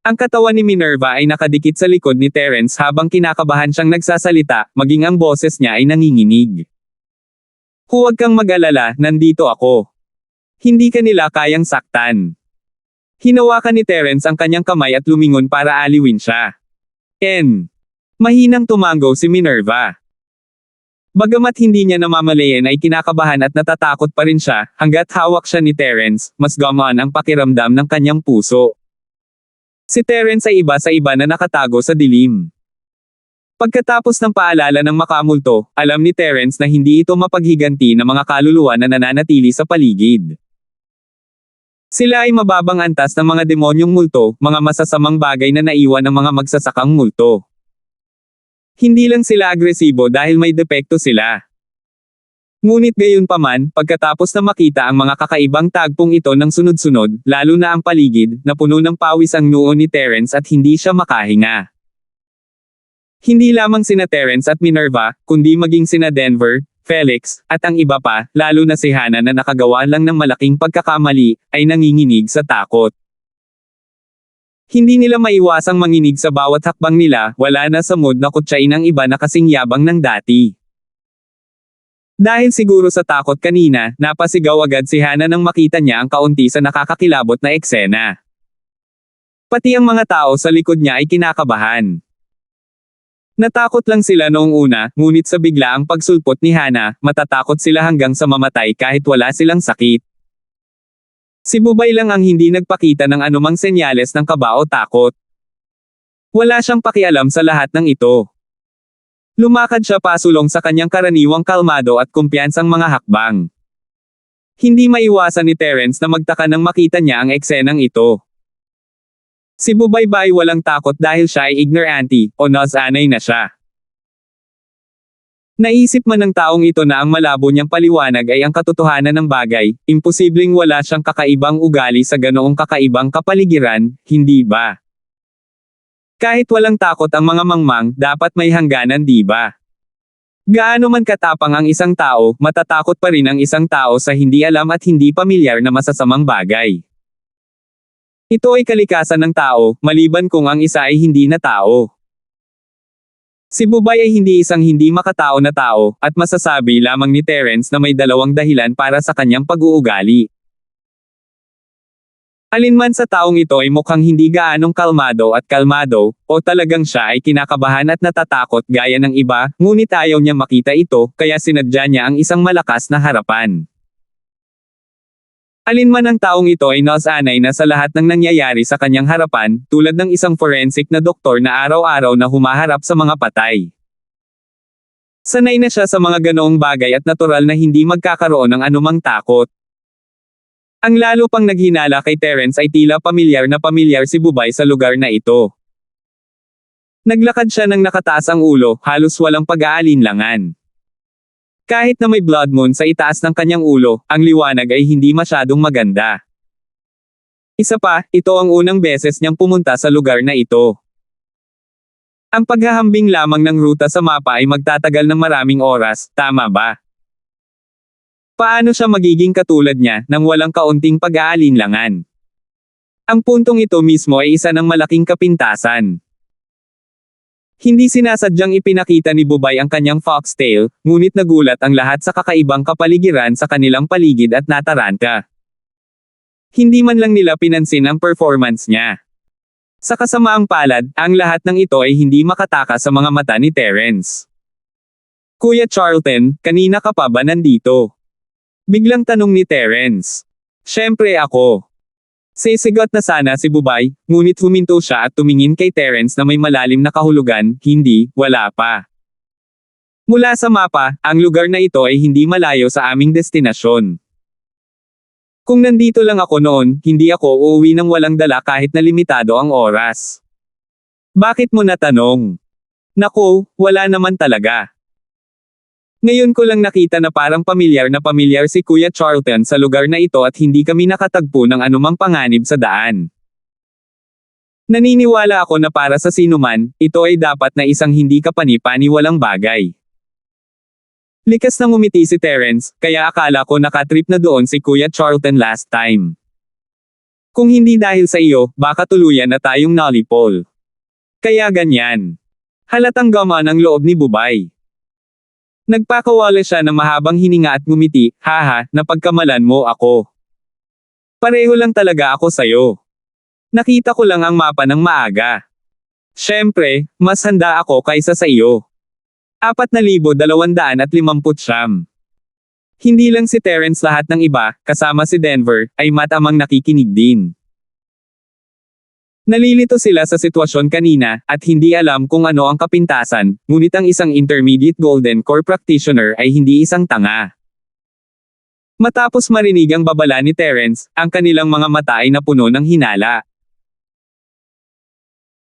Ang katawan ni Minerva ay nakadikit sa likod ni Terence habang kinakabahan siyang nagsasalita, maging ang boses niya ay nanginginig. Huwag kang mag-alala, nandito ako. Hindi ka nila kayang saktan. Hinawakan ni Terence ang kanyang kamay at lumingon para aliwin siya. Mahinang tumango si Minerva. Bagamat hindi niya namamalayan ay kinakabahan at natatakot pa rin siya, hanggat hawak siya ni Terence, mas gumaan ang pakiramdam ng kanyang puso. Si Terence ay iba sa iba na nakatago sa dilim. Pagkatapos ng paalala ng makamulto, alam ni Terence na hindi ito mapaghiganti ng mga kaluluwa na nananatili sa paligid. Sila ay mababang antas ng mga demonyong multo, mga masasamang bagay na naiwan ng mga magsasakang multo. Hindi lang sila agresibo dahil may depekto sila. Ngunit gayunpaman, pagkatapos na makita ang mga kakaibang tagpong ito ng sunod-sunod, lalo na ang paligid, na puno ng pawis ang noo ni Terence at hindi siya makahinga. Hindi lamang sina Terence at Minerva, kundi maging sina Denver, Felix, at ang iba pa, lalo na si Hannah na nakagawa lang ng malaking pagkakamali, ay nanginginig sa takot. Hindi nila maiwasang manginig sa bawat hakbang nila, wala na sa mood na kutsain ang iba na kasing yabang ng dati. Dahil siguro sa takot kanina, napasigaw agad si Hannah nang makita niya ang kaunti sa nakakakilabot na eksena. Pati ang mga tao sa likod niya ay kinakabahan. Natakot lang sila noong una, ngunit sa biglaang pagsulpot ni Hannah, matatakot sila hanggang sa mamatay kahit wala silang sakit. Si Bubay lang ang hindi nagpakita ng anumang senyales ng kaba o takot. Wala siyang pakialam sa lahat ng ito. Lumakad siya pasulong sa kanyang karaniwang kalmado at kumpiyansang mga hakbang. Hindi maiwasan ni Terence na magtaka nang makita niya ang eksenang ito. Si Bubaybay walang takot dahil siya ay ignorante, o nasanay na siya. Naisip man ng taong ito na ang malabo niyang paliwanag ay ang katotohanan ng bagay, imposibleng wala siyang kakaibang ugali sa ganoong kakaibang kapaligiran, hindi ba? Kahit walang takot ang mga mangmang, dapat may hangganan, di ba? Gaano man katapang ang isang tao, matatakot pa rin ang isang tao sa hindi alam at hindi pamilyar na masasamang bagay. Ito ay kalikasan ng tao, maliban kung ang isa ay hindi na tao. Si Bubay ay hindi isang hindi makatao na tao, at masasabi lamang ni Terence na may dalawang dahilan para sa kanyang pag-uugali. Alinman sa taong ito ay mukhang hindi gaanong kalmado, o talagang siya ay kinakabahan at natatakot gaya ng iba, ngunit ayaw niya makita ito, kaya sinadya niya ang isang malakas na harapan. Alinman ang taong ito ay nasanay na sa lahat ng nangyayari sa kanyang harapan, tulad ng isang forensic na doktor na araw-araw na humaharap sa mga patay. Sanay na siya sa mga ganoong bagay at natural na hindi magkakaroon ng anumang takot. Ang lalo pang naghinala kay Terence ay tila pamilyar si Bubay sa lugar na ito. Naglakad siya ng nakataas ang ulo, halos walang pag-aalinlangan. Kahit na may blood moon sa itaas ng kanyang ulo, ang liwanag ay hindi masyadong maganda. Isa pa, ito ang unang beses niyang pumunta sa lugar na ito. Ang paghahambing lamang ng ruta sa mapa ay magtatagal ng maraming oras, tama ba? Paano siya magiging katulad niya, nang walang kaunting pag-aalinlangan? Ang puntong ito mismo ay isa ng malaking kapintasan. Hindi sinasadyang ipinakita ni Bubay ang kanyang foxtail, ngunit nagulat ang lahat sa kakaibang kapaligiran sa kanilang paligid at nataranta. Hindi man lang nila pinansin ang performance niya. Sa kasamaang palad, ang lahat ng ito ay hindi makataka sa mga mata ni Terence. Kuya Charlton, kanina ka pa ba nandito? Biglang tanong ni Terence. Siyempre ako. Sisigot na sana si Bubay, ngunit huminto siya at tumingin kay Terence na may malalim na kahulugan, hindi, wala pa. Mula sa mapa, ang lugar na ito ay hindi malayo sa aming destinasyon. Kung nandito lang ako noon, hindi ako uuwi nang walang dala kahit na limitado ang oras. Bakit mo natanong? Naku, wala naman talaga. Ngayon ko lang nakita na parang pamilyar si Kuya Charlton sa lugar na ito at hindi kami nakatagpo ng anumang panganib sa daan. Naniniwala ako na para sa sinuman, ito ay dapat na isang hindi kapani-paniwalang bagay. Likas na ngumiti si Terence, kaya akala ko nakatrip na doon si Kuya Charlton last time. Kung hindi dahil sa iyo, baka tuluyan na tayong nalipol. Kaya ganyan. Halatang gama ng loob ni Bubay. Nagpakawala siya ng mahabang hininga at ngumiti, haha, napagkamalan mo ako. Pareho lang talaga ako sayo. Nakita ko lang ang mapa ng maaga. Siyempre, mas handa ako kaysa sa iyo. 4,259. Hindi lang si Terence, lahat ng iba, kasama si Denver, ay matamang nakikinig din. Nalilito sila sa sitwasyon kanina, at hindi alam kung ano ang kapintasan, ngunit ang isang intermediate Golden Core practitioner ay hindi isang tanga. Matapos marinig ang babala ni Terence, ang kanilang mga mata ay napuno ng hinala.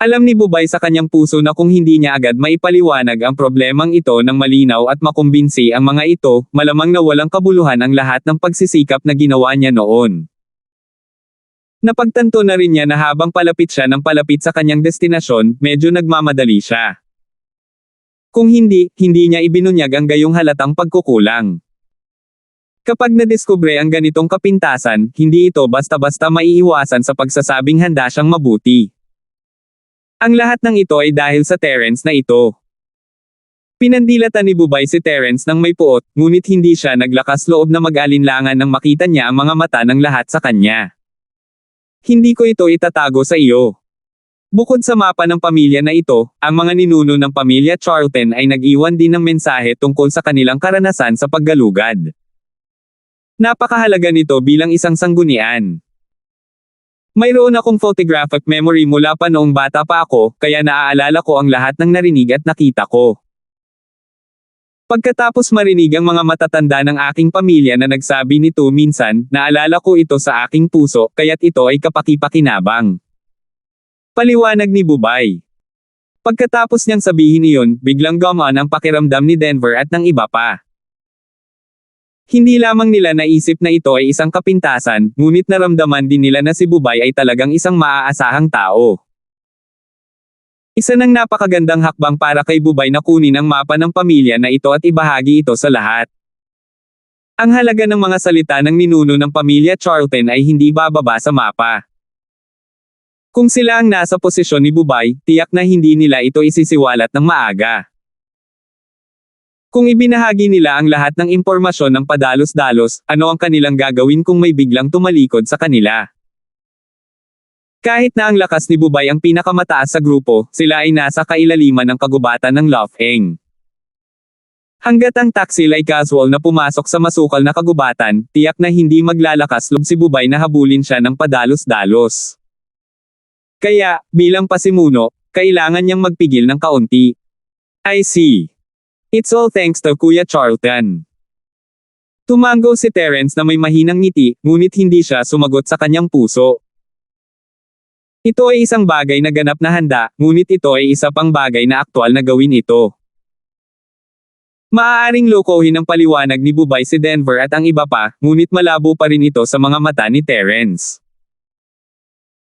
Alam ni Bubay sa kanyang puso na kung hindi niya agad maipaliwanag ang problemang ito ng malinaw at makumbinsi ang mga ito, malamang na walang kabuluhan ang lahat ng pagsisikap na ginawa niya noon. Napagtanto na rin niya na habang palapit siya ng palapit sa kanyang destinasyon, medyo nagmamadali siya. Kung hindi niya ibinunyag ang gayong halatang pagkukulang. Kapag nadiskubre ang ganitong kapintasan, hindi ito basta-basta maiiwasan sa pagsasabing handa siyang mabuti. Ang lahat ng ito ay dahil sa Terence na ito. Pinandilatan ni Bubay si Terence ng may puot, ngunit hindi siya naglakas loob na mag-alinlangan nang makita niya ang mga mata ng lahat sa kanya. Hindi ko ito itatago sa iyo. Bukod sa mapa ng pamilya na ito, ang mga ninuno ng pamilya Charlton ay nag-iwan din ng mensahe tungkol sa kanilang karanasan sa paggalugad. Napakahalaga nito bilang isang sanggunian. Mayroon akong photographic memory mula pa noong bata pa ako, kaya naaalala ko ang lahat ng narinig at nakita ko. Pagkatapos marinig ang mga matatanda ng aking pamilya na nagsabi nito minsan, naalala ko ito sa aking puso, kaya't ito ay kapaki-pakinabang. Paliwanag ni Bubay. Pagkatapos niyang sabihin iyon, biglang gumaan ang pakiramdam ni Denver at ng iba pa. Hindi lamang nila naisip na ito ay isang kapintasan, ngunit naramdaman din nila na si Bubay ay talagang isang maaasahang tao. Isa ng napakagandang hakbang para kay Bubay na kunin ang mapa ng pamilya na ito at ibahagi ito sa lahat. Ang halaga ng mga salita ng ninuno ng pamilya Charlton ay hindi bababa sa mapa. Kung sila ang nasa posisyon ni Bubay, tiyak na hindi nila ito isisiwalat ng maaga. Kung ibinahagi nila ang lahat ng impormasyon ng padalos-dalos, ano ang kanilang gagawin kung may biglang tumalikod sa kanila? Kahit na ang lakas ni Bubay ang pinakamataas sa grupo, sila ay nasa kailaliman ng kagubatan ng Lofeng. Hanggat ang taksil ay casual na pumasok sa masukal na kagubatan, tiyak na hindi maglalakas loob si Bubay na habulin siya ng padalos-dalos. Kaya, bilang pasimuno, kailangan niyang magpigil ng kaunti. I see. It's all thanks to Kuya Charlton. Tumango si Terence na may mahinang ngiti, ngunit hindi siya sumagot sa kanyang puso. Ito ay isang bagay na ganap na handa, ngunit ito ay isa pang bagay na aktwal na gawin ito. Maaaring lokohin ng paliwanag ni Bubay si Denver at ang iba pa, ngunit malabo pa rin ito sa mga mata ni Terence.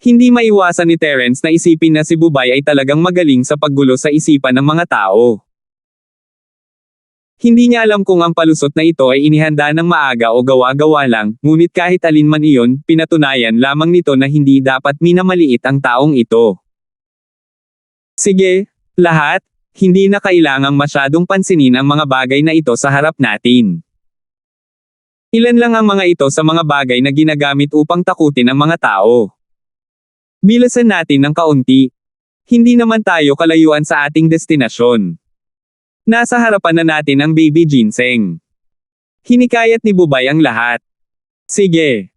Hindi maiwasan ni Terence na isipin na si Bubay ay talagang magaling sa paggulo sa isipan ng mga tao. Hindi niya alam kung ang palusot na ito ay inihanda ng maaga o gawa-gawa lang, ngunit kahit alin man iyon, pinatunayan lamang nito na hindi dapat minamaliit ang taong ito. Sige, lahat, hindi na kailangang masyadong pansinin ang mga bagay na ito sa harap natin. Ilan lang ang mga ito sa mga bagay na ginagamit upang takutin ang mga tao. Bilasan natin ng kaunti. Hindi naman tayo kalayuan sa ating destinasyon. Nasa harapan na natin ang baby ginseng. Hinikayat ni Bubay ang lahat. Sige.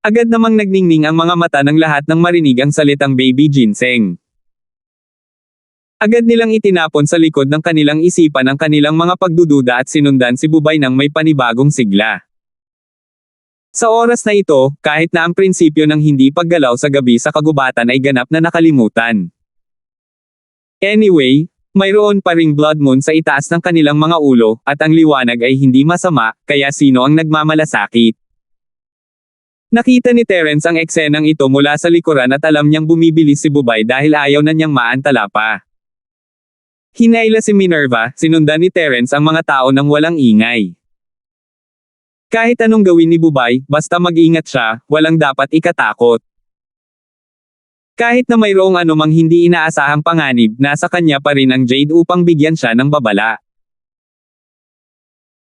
Agad namang nagningning ang mga mata ng lahat nang marinig ang salitang baby ginseng. Agad nilang itinapon sa likod ng kanilang isipan ang kanilang mga pagdududa at sinundan si Bubay ng may panibagong sigla. Sa oras na ito, kahit na ang prinsipyo ng hindi paggalaw sa gabi sa kagubatan ay ganap na nakalimutan. Anyway, mayroon pa ring blood moon sa itaas ng kanilang mga ulo, at ang liwanag ay hindi masama, kaya sino ang nagmamalasakit? Nakita ni Terence ang eksenang ito mula sa likuran at alam niyang bumibilis si Bubay dahil ayaw na niyang maantala pa. Hinayla si Minerva, sinundan ni Terence ang mga tao nang walang ingay. Kahit anong gawin ni Bubay, basta mag-ingat siya, walang dapat ikatakot. Kahit na mayroong anumang hindi inaasahang panganib, nasa kanya pa rin ang Jade upang bigyan siya ng babala.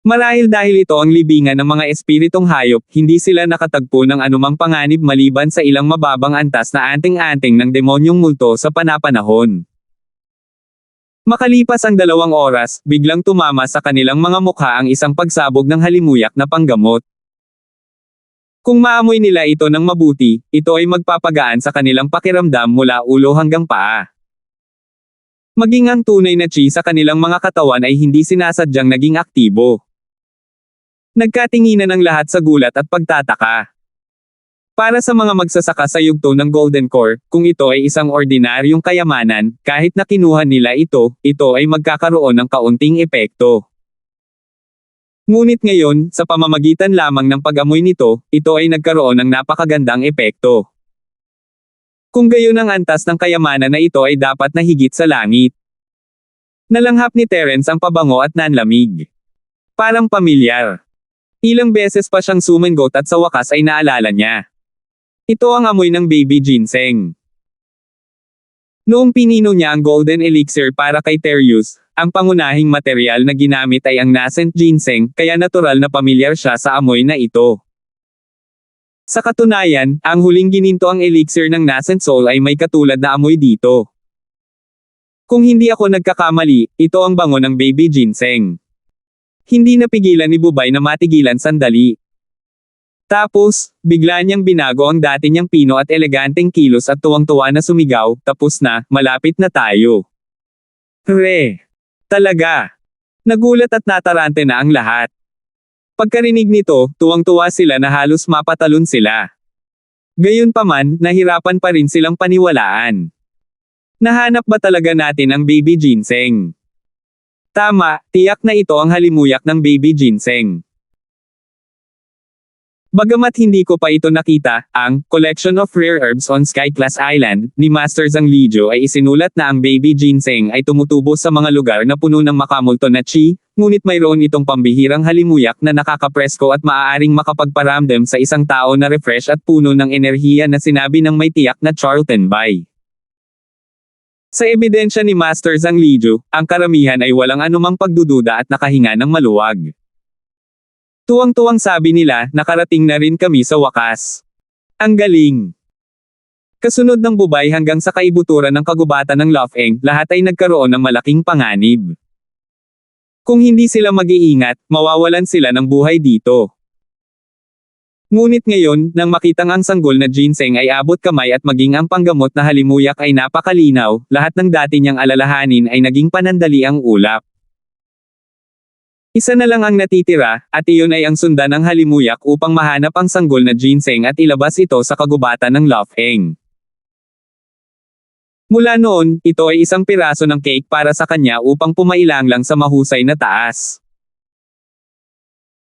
Marahil dahil ito ang libingan ng mga espiritong hayop, hindi sila nakatagpo ng anumang panganib maliban sa ilang mababang antas na anting-anting ng demonyong multo sa panapanahon. Makalipas ang 2 oras, biglang tumama sa kanilang mga mukha ang isang pagsabog ng halimuyak na panggamot. Kung maamoy nila ito ng mabuti, ito ay magpapagaan sa kanilang pakiramdam mula ulo hanggang paa. Maging ang tunay na chi sa kanilang mga katawan ay hindi sinasadyang naging aktibo. Nagkatinginan ang lahat sa gulat at pagtataka. Para sa mga magsasaka sa yugto ng Golden Core, kung ito ay isang ordinaryong kayamanan, kahit na kinuha nila ito ay magkakaroon ng kaunting epekto. Ngunit ngayon, sa pamamagitan lamang ng pag-amoy nito, ito ay nagkaroon ng napakagandang epekto. Kung gayon ang antas ng kayamanan na ito ay dapat na higit sa langit. Nalanghap ni Terence ang pabango at nanlamig. Parang pamilyar. Ilang beses pa siyang sumingot at sa wakas ay naalala niya. Ito ang amoy ng baby ginseng. Noong pinino niya ang golden elixir para kay Terius, ang pangunahing material na ginamit ay ang nascent ginseng, kaya natural na pamilyar siya sa amoy na ito. Sa katunayan, ang huling gininto ang elixir ng nascent soul ay may katulad na amoy dito. Kung hindi ako nagkakamali, ito ang bango ng baby ginseng. Hindi napigilan ni Bubay na matigilan sandali. Tapos, bigla niyang binago ang dati niyang pino at eleganteng kilos at tuwang-tuwa na sumigaw, tapos na, malapit na tayo. Talaga. Nagulat at natarante na ang lahat. Pagkarinig nito, tuwang-tuwa sila na halos mapatalon sila. Gayunpaman, nahirapan pa rin silang paniwalaan. Nahanap ba talaga natin ang baby ginseng? Tama, tiyak na ito ang halimuyak ng baby ginseng. Bagamat hindi ko pa ito nakita, ang Collection of Rare Herbs on Skyclass Island ni Master Zhang Lijiu ay isinulat na ang baby ginseng ay tumutubo sa mga lugar na puno ng makamulto na chi, ngunit mayroon itong pambihirang halimuyak na nakakapresko at maaaring makapagparamdam sa isang tao na refresh at puno ng enerhiya na sinabi ng may tiyak na Charlton Bai. Sa ebidensya ni Master Zhang Lijiu, ang karamihan ay walang anumang pagdududa at nakahinga ng maluwag. Tuwang-tuwang sabi nila, nakarating na rin kami sa wakas. Ang galing! Kasunod ng Bubay hanggang sa kaibuturan ng kagubatan ng Lofeng, lahat ay nagkaroon ng malaking panganib. Kung hindi sila mag-iingat, mawawalan sila ng buhay dito. Ngunit ngayon, nang makitang ang sanggol na ginseng ay abot kamay at maging ang panggamot na halimuyak ay napakalinaw, lahat ng dati niyang alalahanin ay naging panandali ang ulap. Isa na lang ang natitira, at iyon ay ang sundan ng halimuyak upang mahanap ang sanggol na ginseng at ilabas ito sa kagubatan ng Lofeng. Mula noon, ito ay isang piraso ng cake para sa kanya upang pumailanglang sa mahusay na taas.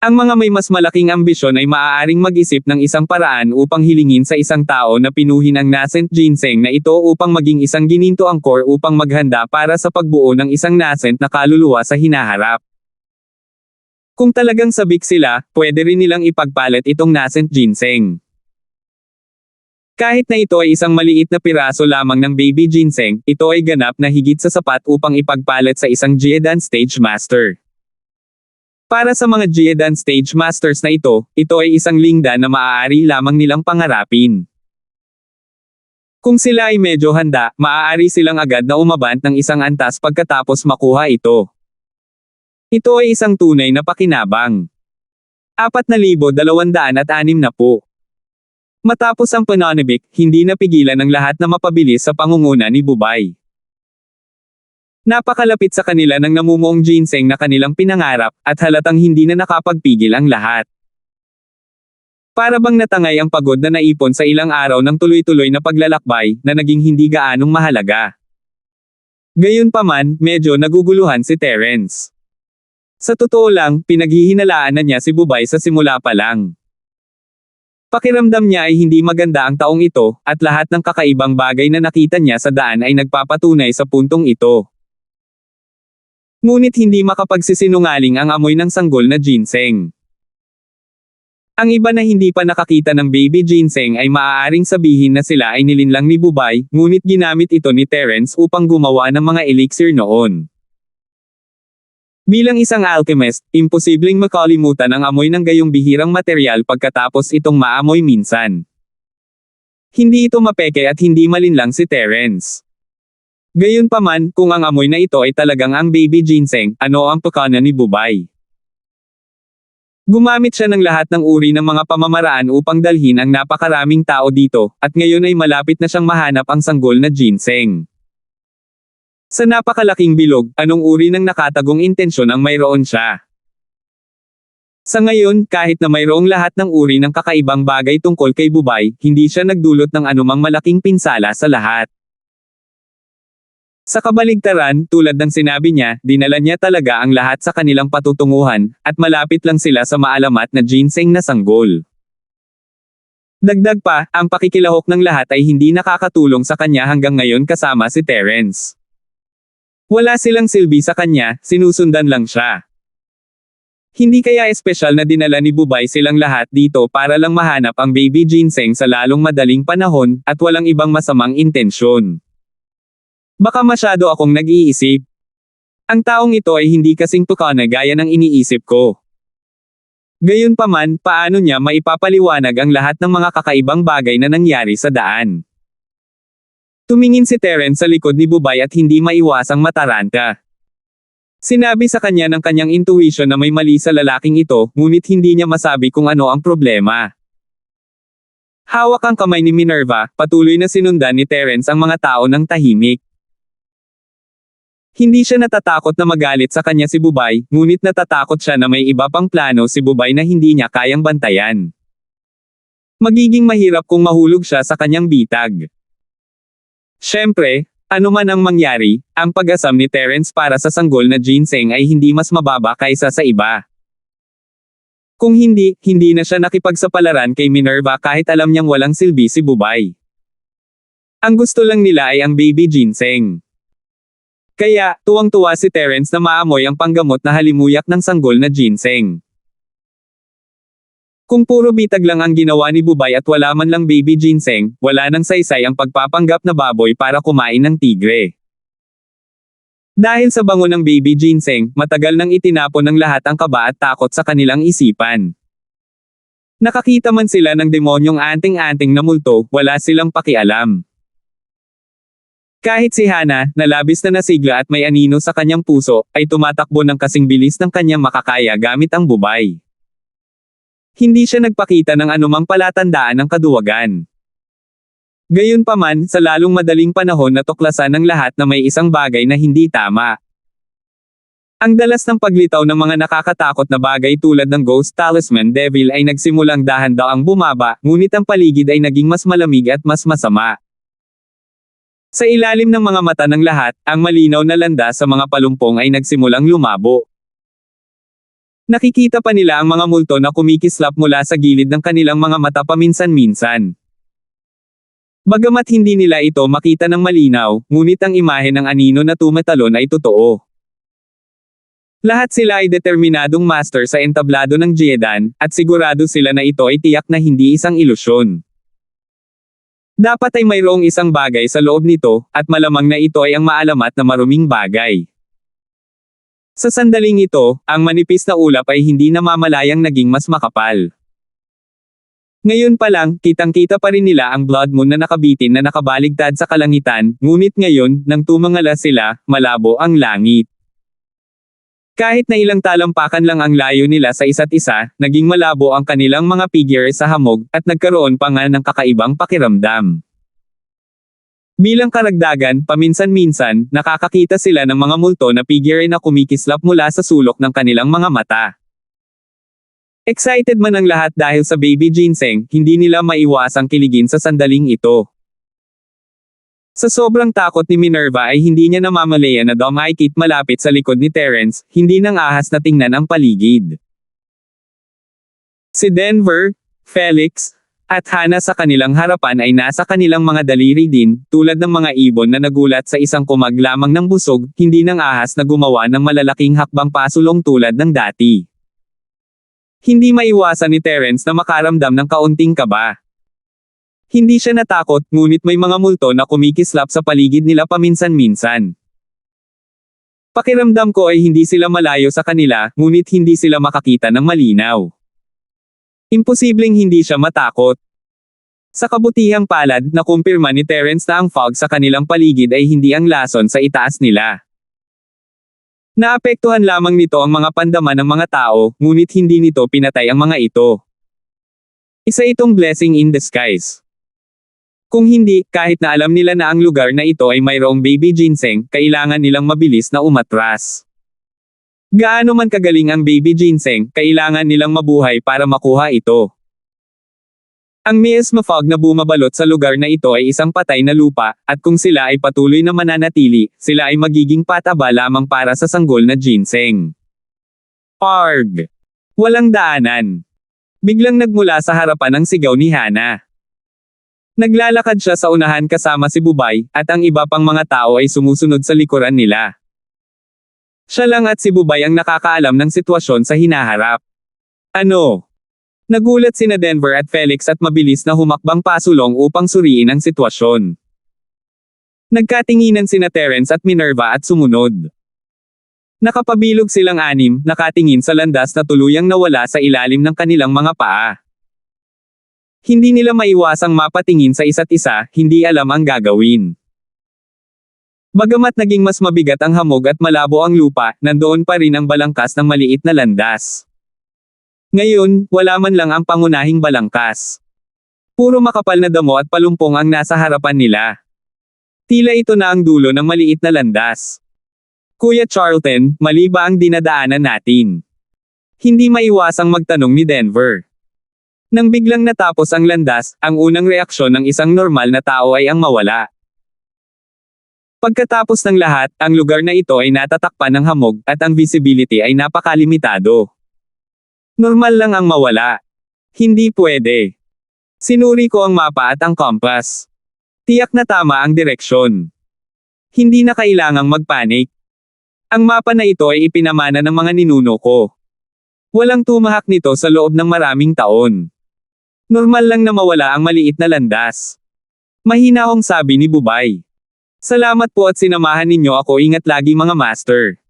Ang mga may mas malaking ambisyon ay maaaring mag-isip ng isang paraan upang hilingin sa isang tao na pinuhin ang nascent ginseng na ito upang maging isang gininto angkor upang maghanda para sa pagbuo ng isang nascent na kaluluwa sa hinaharap. Kung talagang sabik sila, pwede rin nilang ipagpalit itong nascent ginseng. Kahit na ito ay isang maliit na piraso lamang ng baby ginseng, ito ay ganap na higit sa sapat upang ipagpalit sa isang Jiedan Stage Master. Para sa mga Jiedan Stage Masters na ito ay isang lingda na maaari lamang nilang pangarapin. Kung sila ay medyo handa, maaari silang agad na umabant ng isang antas pagkatapos makuha ito. Ito ay isang tunay na pakinabang. 4,260. Matapos ang pananibik, hindi napigilan ng lahat na mapabilis sa pangunguna ni Bubay. Napakalapit sa kanila ng namumuong ginseng na kanilang pinangarap, at halatang hindi na nakapagpigil ang lahat. Para bang natangay ang pagod na naipon sa ilang araw ng tuloy-tuloy na paglalakbay, na naging hindi gaanong mahalaga. Gayunpaman, medyo naguguluhan si Terence. Sa totoo lang, pinaghihinalaan na niya si Bubay sa simula pa lang. Pakiramdam niya ay hindi maganda ang taong ito, at lahat ng kakaibang bagay na nakita niya sa daan ay nagpapatunay sa puntong ito. Ngunit hindi makapagsisinungaling ang amoy ng sanggol na ginseng. Ang iba na hindi pa nakakita ng baby ginseng ay maaaring sabihin na sila ay nilinlang ni Bubay, ngunit ginamit ito ni Terence upang gumawa ng mga elixir noon. Bilang isang alchemist, imposibleng makalimutan ang amoy ng gayong bihirang materyal pagkatapos itong maamoy minsan. Hindi ito mapeke at hindi malinlang si Terence. Gayunpaman, kung ang amoy na ito ay talagang ang baby ginseng, ano ang pakana ni Bubay? Gumamit siya ng lahat ng uri ng mga pamamaraan upang dalhin ang napakaraming tao dito, at ngayon ay malapit na siyang mahanap ang sanggol na ginseng. Sa napakalaking bilog, anong uri ng nakatagong intensyon ang mayroon siya? Sa ngayon, kahit na mayroong lahat ng uri ng kakaibang bagay tungkol kay Bubay, hindi siya nagdulot ng anumang malaking pinsala sa lahat. Sa kabaligtaran, tulad ng sinabi niya, dinala niya talaga ang lahat sa kanilang patutunguhan, at malapit lang sila sa maalamat na ginseng na sanggol. Dagdag pa, ang pakikilahok ng lahat ay hindi nakakatulong sa kanya hanggang ngayon kasama si Terence. Wala silang silbi sa kanya, sinusundan lang siya. Hindi kaya espesyal na dinala ni Bubay silang lahat dito para lang mahanap ang baby ginseng sa lalong madaling panahon, at walang ibang masamang intensyon. Baka masyado akong nag-iisip. Ang taong ito ay hindi kasing tukana gaya ng iniisip ko. Gayunpaman, paano niya maipapaliwanag ang lahat ng mga kakaibang bagay na nangyari sa daan? Tumingin si Terence sa likod ni Bubay at hindi maiwasang mataranta. Sinabi sa kanya ng kanyang intuition na may mali sa lalaking ito, ngunit hindi niya masabi kung ano ang problema. Hawak ang kamay ni Minerva, patuloy na sinundan ni Terence ang mga tao ng tahimik. Hindi siya natatakot na magalit sa kanya si Bubay, ngunit natatakot siya na may iba pang plano si Bubay na hindi niya kayang bantayan. Magiging mahirap kung mahulog siya sa kanyang bitag. Siyempre, ano man ang mangyari, ang pag-asam ni Terence para sa sanggol na ginseng ay hindi mas mababa kaysa sa iba. Kung hindi, hindi na siya nakipagsapalaran kay Minerva kahit alam niyang walang silbi si Bubay. Ang gusto lang nila ay ang baby ginseng. Kaya, tuwang-tuwa si Terence na maamoy ang panggamot na halimuyak ng sanggol na ginseng. Kung puro bitag lang ang ginawa ni Bubay at wala man lang baby ginseng, wala nang saysay ang pagpapanggap na baboy para kumain ng tigre. Dahil sa bango ng baby ginseng, matagal nang itinapon ng lahat ang kaba at takot sa kanilang isipan. Nakakita man sila ng demonyong anting-anting na multo, wala silang pakialam. Kahit si Hana, na labis na nasigla at may anino sa kanyang puso, ay tumatakbo ng kasing bilis ng kanyang makakaya gamit ang Bubay. Hindi siya nagpakita ng anumang palatandaan ng kaduwagan. Gayunpaman, sa lalong madaling panahon natuklasan ng lahat na may isang bagay na hindi tama. Ang dalas ng paglitaw ng mga nakakatakot na bagay tulad ng Ghost Talisman Devil ay nagsimulang dahan-daang bumaba, ngunit ang paligid ay naging mas malamig at mas masama. Sa ilalim ng mga mata ng lahat, ang malinaw na landas sa mga palumpong ay nagsimulang lumabo. Nakikita pa nila ang mga multo na kumikislap mula sa gilid ng kanilang mga mata paminsan-minsan. Bagamat hindi nila ito makita ng malinaw, ngunit ang imahe ng anino na tumatalon ay totoo. Lahat sila ay determinadong master sa entablado ng Jeodan, at sigurado sila na ito ay tiyak na hindi isang ilusyon. Dapat ay mayroong isang bagay sa loob nito, at malamang na ito ay ang maalamat na maruming bagay. Sa sandaling ito, ang manipis na ulap ay hindi namamalayang naging mas makapal. Ngayon pa lang, kitang-kita pa rin nila ang blood moon na nakabitin na nakabaligtad sa kalangitan, ngunit ngayon, nang tumangala sila, malabo ang langit. Kahit na ilang talampakan lang ang layo nila sa isa't isa, naging malabo ang kanilang mga figure sa hamog, at nagkaroon pa nga ng kakaibang pakiramdam. Bilang karagdagan, paminsan-minsan, nakakakita sila ng mga multo na figure na kumikislap mula sa sulok ng kanilang mga mata. Excited man ang lahat dahil sa baby ginseng, hindi nila maiwasang kiligin sa sandaling ito. Sa sobrang takot ni Minerva ay hindi niya namamalayan na dumikit malapit sa likod ni Terence, hindi nang ahas na tingnan ang paligid. Si Denver, Felix, at Hana sa kanilang harapan ay nasa kanilang mga daliri din, tulad ng mga ibon na nagulat sa isang kumag lamang ng busog, hindi nang ahas na gumawa ng malalaking hakbang pasulong tulad ng dati. Hindi maiwasan ni Terence na makaramdam ng kaunting kaba. Hindi siya natakot, ngunit may mga multo na kumikislap sa paligid nila paminsan-minsan. Pakiramdam ko ay hindi sila malayo sa kanila, ngunit hindi sila makakita ng malinaw. Imposibleng hindi siya matakot. Sa kabutihang palad, nakumpirma ni Terence na ang fog sa kanilang paligid ay hindi ang lason sa itaas nila. Naapektuhan lamang nito ang mga pandaman ng mga tao, ngunit hindi nito pinatay ang mga ito. Isa itong blessing in disguise. Kung hindi, kahit na alam nila na ang lugar na ito ay mayroong baby ginseng, kailangan nilang mabilis na umatras. Gaano man kagaling ang baby ginseng, kailangan nilang mabuhay para makuha ito. Ang miasma fog na bumabalot sa lugar na ito ay isang patay na lupa, at kung sila ay patuloy na mananatili, sila ay magiging pataba lamang para sa sanggol na ginseng. Arg! Walang daanan. Biglang nagmula sa harapan ang sigaw ni Hana. Naglalakad siya sa unahan kasama si Bubay, at ang iba pang mga tao ay sumusunod sa likuran nila. Siya lang at si Bubay ang nakakaalam ng sitwasyon sa hinaharap. Ano? Nagulat sina Denver at Felix at mabilis na humakbang pasulong upang suriin ang sitwasyon. Nagkatinginan sina Terence at Minerva at sumunod. Nakapabilog silang anim, nakatingin sa landas na tuluyang nawala sa ilalim ng kanilang mga paa. Hindi nila maiwasang mapatingin sa isa't isa, hindi alam ang gagawin. Bagamat naging mas mabigat ang hamog at malabo ang lupa, nandoon pa rin ang balangkas ng maliit na landas. Ngayon, wala man lang ang pangunahing balangkas. Puro makapal na damo at palumpong ang nasa harapan nila. Tila ito na ang dulo ng maliit na landas. Kuya Charlton, mali ba ang dinadaanan natin? Hindi maiwasang magtanong ni Denver. Nang biglang natapos ang landas, ang unang reaksyon ng isang normal na tao ay ang mawala. Pagkatapos ng lahat, ang lugar na ito ay natatakpan ng hamog, at ang visibility ay napakalimitado. Normal lang ang mawala. Hindi pwede. Sinuri ko ang mapa at ang compass. Tiyak na tama ang direksyon. Hindi na kailangang magpanik. Ang mapa na ito ay ipinamana ng mga ninuno ko. Walang tumahak nito sa loob ng maraming taon. Normal lang na mawala ang maliit na landas. Mahinahong sabi ni Bubay. Salamat po at sinamahan ninyo ako, ingat lagi mga master.